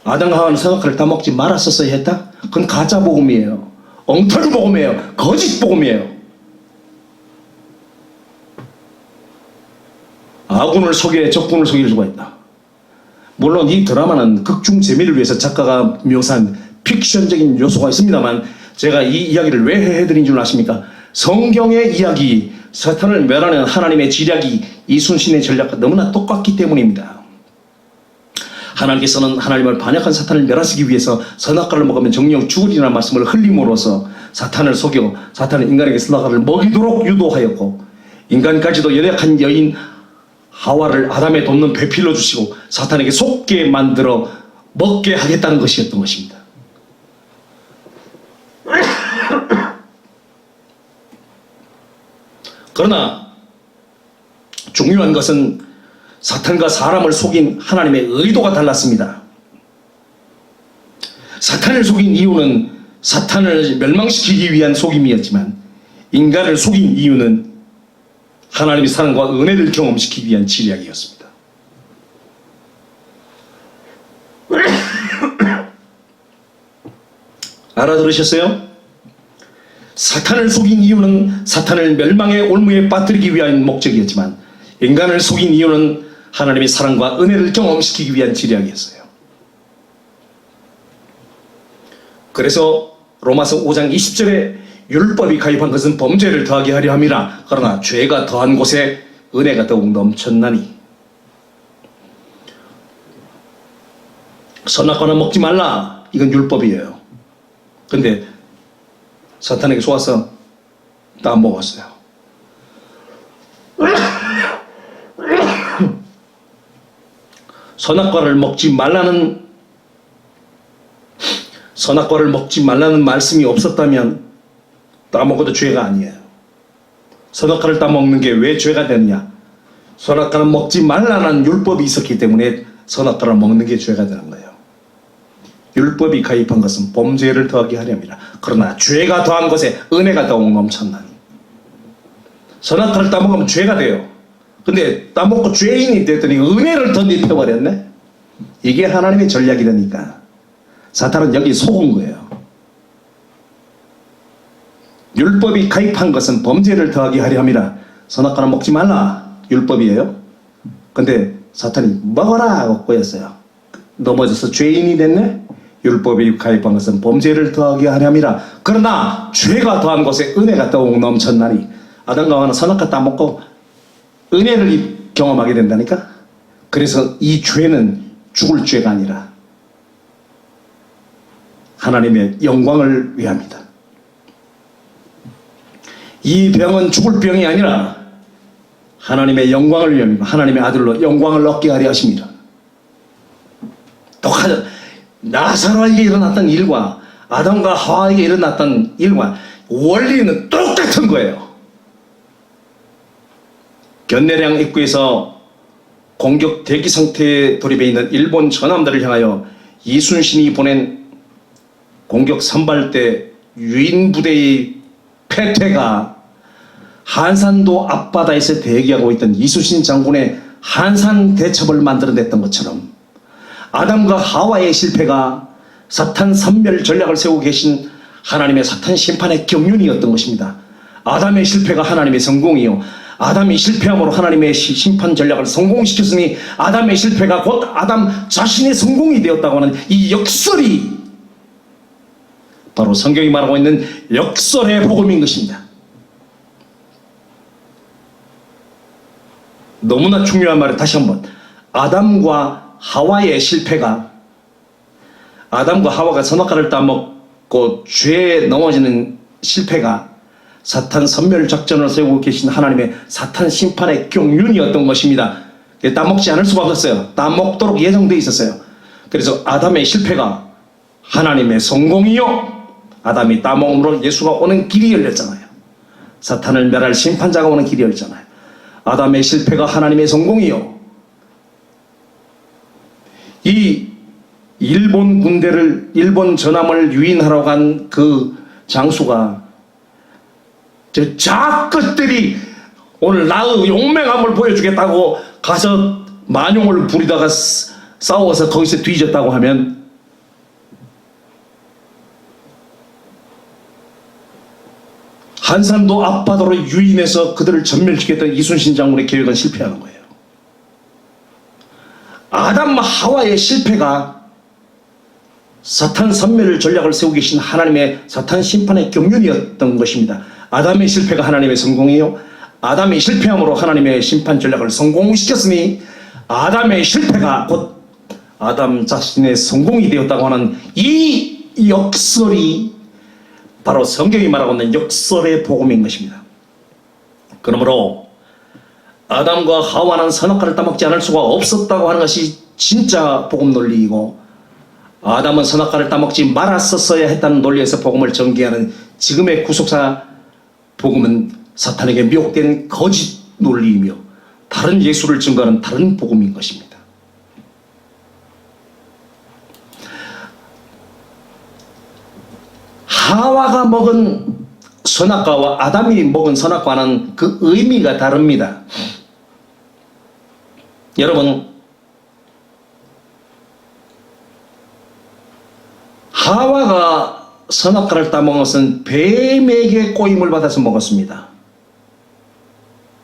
아담과 하와는 선악과를 따먹지 말았었어야 했다? 그건 가짜 복음이에요. 엉터리 복음이에요. 거짓 복음이에요. 아군을 속여 적군을 속일 수가 있다. 물론 이 드라마는 극중 재미를 위해서 작가가 묘사한 픽션적인 요소가 있습니다만 제가 이 이야기를 왜 해드린 줄 아십니까? 성경의 이야기, 사탄을 멸하는 하나님의 지략이 이순신의 전략과 너무나 똑같기 때문입니다. 하나님께서는 하나님을 반역한 사탄을 멸하시기 위해서 선악과를 먹으면 정령 죽으리라는 말씀을 흘림으로써 사탄을 속여 사탄은 인간에게 선악과를 먹이도록 유도하였고 인간까지도 연약한 여인 하와를 아담의 돕는 배필로 주시고 사탄에게 속게 만들어 먹게 하겠다는 것이었던 것입니다. 그러나 중요한 것은 사탄과 사람을 속인 하나님의 의도가 달랐습니다. 사탄을 속인 이유는 사탄을 멸망시키기 위한 속임이었지만 인간을 속인 이유는 하나님의 사랑과 은혜를 경험시키기 위한 지략이었습니다. 알아들으셨어요? 사탄을 속인 이유는 사탄을 멸망의 올무에 빠뜨리기 위한 목적이었지만 인간을 속인 이유는 하나님의 사랑과 은혜를 경험시키기 위한 지략이었어요. 그래서 로마서 5장 20절에 율법이 가입한 것은 범죄를 더하게 하려 함이라. 그러나 죄가 더한 곳에 은혜가 더욱 넘쳤나니. 선악과는 먹지 말라. 이건 율법이에요. 근데 사탄에게 속아서 다 먹었어요. 선악과를 먹지 말라는 말씀이 없었다면 따먹어도 죄가 아니에요. 선악과를 따먹는 게 왜 죄가 되느냐? 선악과는 먹지 말라는 율법이 있었기 때문에 선악과를 먹는 게 죄가 되는 거예요. 율법이 가입한 것은 범죄를 더하게 하렵니다. 그러나 죄가 더한 것에 은혜가 더욱 넘쳤나니. 선악과를 따먹으면 죄가 돼요. 근데 따먹고 죄인이 됐더니 은혜를 덧입혀버렸네. 이게 하나님의 전략이라니까. 사탄은 여기 속은 거예요. 율법이 가입한 것은 범죄를 더하게 하려 함이라. 선악과는 먹지 말라. 율법이에요. 근데 사탄이 먹어라 하고 꼬였어요. 넘어져서 죄인이 됐네. 율법이 가입한 것은 범죄를 더하게 하려 함이라. 그러나 죄가 더한 곳에 은혜가 더욱 넘쳤나니. 아담과 하와는 선악과 따먹고 은혜를 경험하게 된다니까. 그래서 이 죄는 죽을 죄가 아니라 하나님의 영광을 위함이다. 이 병은 죽을 병이 아니라 하나님의 영광을 위함이고 하나님의 아들로 영광을 얻게 하려 하십니다. 똑같은 나사로에게 일어났던 일과 아담과 하와에게 일어났던 일과 원리는 똑같은 거예요. 견내량 입구에서 공격 대기 상태에 돌입해 있는 일본 전함대를 향하여 이순신이 보낸 공격 선발대 유인 부대의 패퇴가 한산도 앞바다에서 대기하고 있던 이순신 장군의 한산 대첩을 만들어냈던 것처럼 아담과 하와의 실패가 사탄 선멸 전략을 세우고 계신 하나님의 사탄 심판의 경륜이었던 것입니다. 아담의 실패가 하나님의 성공이요, 아담이 실패함으로 하나님의 심판 전략을 성공시켰으니 아담의 실패가 곧 아담 자신의 성공이 되었다고 하는 이 역설이 바로 성경이 말하고 있는 역설의 복음인 것입니다. 너무나 중요한 말을 다시 한번, 아담과 하와의 실패가, 아담과 하와가 선악과를 따먹고 죄에 넘어지는 실패가 사탄 선멸 작전을 세우고 계신 하나님의 사탄 심판의 경륜이었던 것입니다. 따먹지 않을 수가 없었어요. 따먹도록 예정되어 있었어요. 그래서 아담의 실패가 하나님의 성공이요, 아담이 따먹음으로 예수가 오는 길이 열렸잖아요. 사탄을 멸할 심판자가 오는 길이 열렸잖아요. 아담의 실패가 하나님의 성공이요, 이 일본 군대를, 일본 전함을 유인하러 간 그 장수가 저 작것들이 오늘 나의 용맹함을 보여주겠다고 가서 만용을 부리다가 싸워서 거기서 뒤졌다고 하면 한산도 앞바다로 유인해서 그들을 전멸시켰던 이순신 장군의 계획은 실패하는 거예요. 아담과 하와의 실패가 사탄 선멸 전략을 세우고 계신 하나님의 사탄 심판의 경륜이었던 것입니다. 아담의 실패가 하나님의 성공이요, 아담이 실패함으로 하나님의 심판 전략을 성공시켰으니 아담의 실패가 곧 아담 자신의 성공이 되었다고 하는 이 역설이 바로 성경이 말하고 있는 역설의 복음인 것입니다. 그러므로 아담과 하와는 선악과를 따먹지 않을 수가 없었다고 하는 것이 진짜 복음 논리이고, 아담은 선악과를 따먹지 말았었어야 했다는 논리에서 복음을 전개하는 지금의 구속사 복음은 사탄에게 미혹된 거짓 논리이며 다른 예수를 증거하는 다른 복음인 것입니다. 하와가 먹은 선악과와 아담이 먹은 선악과는 그 의미가 다릅니다. 여러분, 하와가 선악과를 따먹은 것은 뱀에게 꼬임을 받아서 먹었습니다.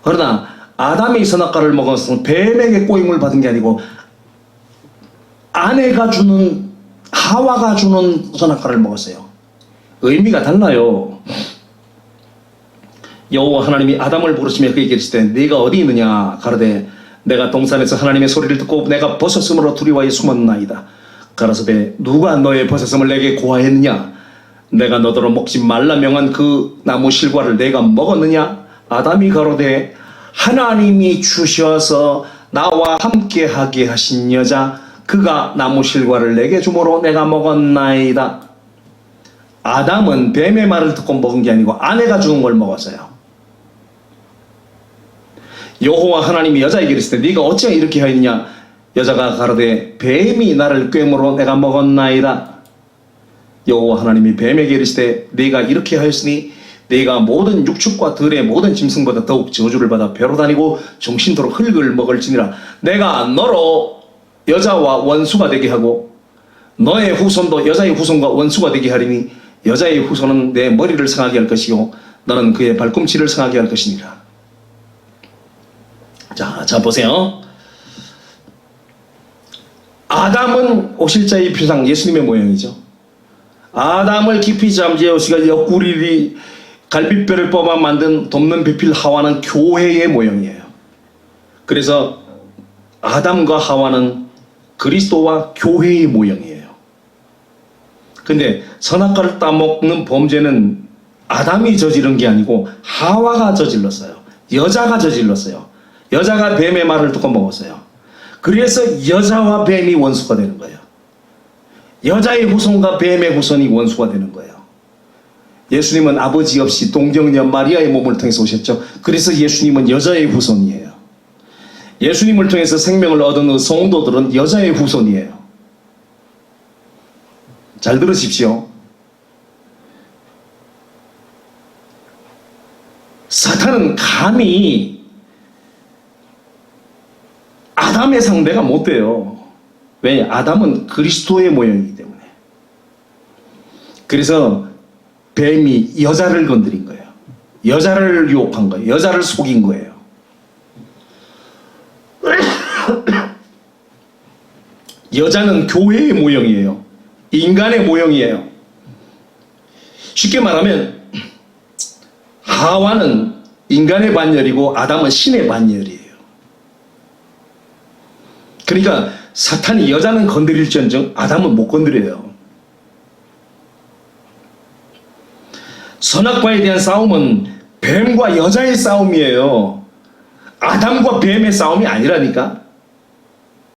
그러나 아담이 선악과를 먹은 것은 뱀에게 꼬임을 받은 게 아니고 아내가 주는, 하와가 주는 선악과를 먹었어요. 의미가 달라요. 여호와 하나님이 아담을 부르시며 그에게 이르시되 네가 어디 있느냐 가로되 내가 동산에서 하나님의 소리를 듣고 내가 벗었으므로 두려워하여 숨었나이다. 가라사대 누가 너의 벗었음을 내게 고하였느냐? 내가 너더러 먹지 말라 명한 그 나무 실과를 내가 먹었느냐? 아담이 가로되 하나님이 주셔서 나와 함께하게 하신 여자 그가 나무 실과를 내게 주므로 내가 먹었나이다. 아담은 뱀의 말을 듣고 먹은 게 아니고 아내가 주는 걸 먹었어요. 여호와 하나님이 여자에게 이르시되 네가 어찌하여 이렇게 하였느냐? 여자가 가로되 뱀이 나를 꿰므로 내가 먹었나이다. 여호와 하나님이 뱀에게 이르시되 네가 이렇게 하였으니 네가 모든 육축과 들의 모든 짐승보다 더욱 저주를 받아 배로 다니고 정신토록 흙을 먹을지니라. 내가 너로 여자와 원수가 되게 하고 너의 후손도 여자의 후손과 원수가 되게 하리니 여자의 후손은 내 머리를 상하게 할 것이요 너는 그의 발꿈치를 상하게 할 것이니라. 자 보세요. 아담은 오실자의 표상 예수님의 모형이죠. 아담을 깊이 잠재우시가 옆구리 갈비뼈를 뽑아 만든 돕는 배필 하와는 교회의 모형이에요. 그래서 아담과 하와는 그리스도와 교회의 모형이에요. 근데 선악과를 따먹는 범죄는 아담이 저지른 게 아니고 하와가 저질렀어요. 여자가 저질렀어요. 여자가 뱀의 말을 듣고 먹었어요. 그래서 여자와 뱀이 원수가 되는 거예요. 여자의 후손과 뱀의 후손이 원수가 되는 거예요. 예수님은 아버지 없이 동정녀 마리아의 몸을 통해서 오셨죠. 그래서 예수님은 여자의 후손이에요. 예수님을 통해서 생명을 얻은 성도들은 여자의 후손이에요. 잘 들으십시오. 사탄은 감히 아담의 상대가 못 돼요. 왜냐? 아담은 그리스도의 모형이기 때문에. 그래서 뱀이 여자를 건드린 거예요. 여자를 유혹한 거예요. 여자를 속인 거예요. 여자는 교회의 모형이에요. 인간의 모형이에요. 쉽게 말하면 하와는 인간의 반열이고 아담은 신의 반열이에요. 그러니까 사탄이 여자는 건드릴지언정 아담은 못 건드려요. 선악과에 대한 싸움은 뱀과 여자의 싸움이에요. 아담과 뱀의 싸움이 아니라니까.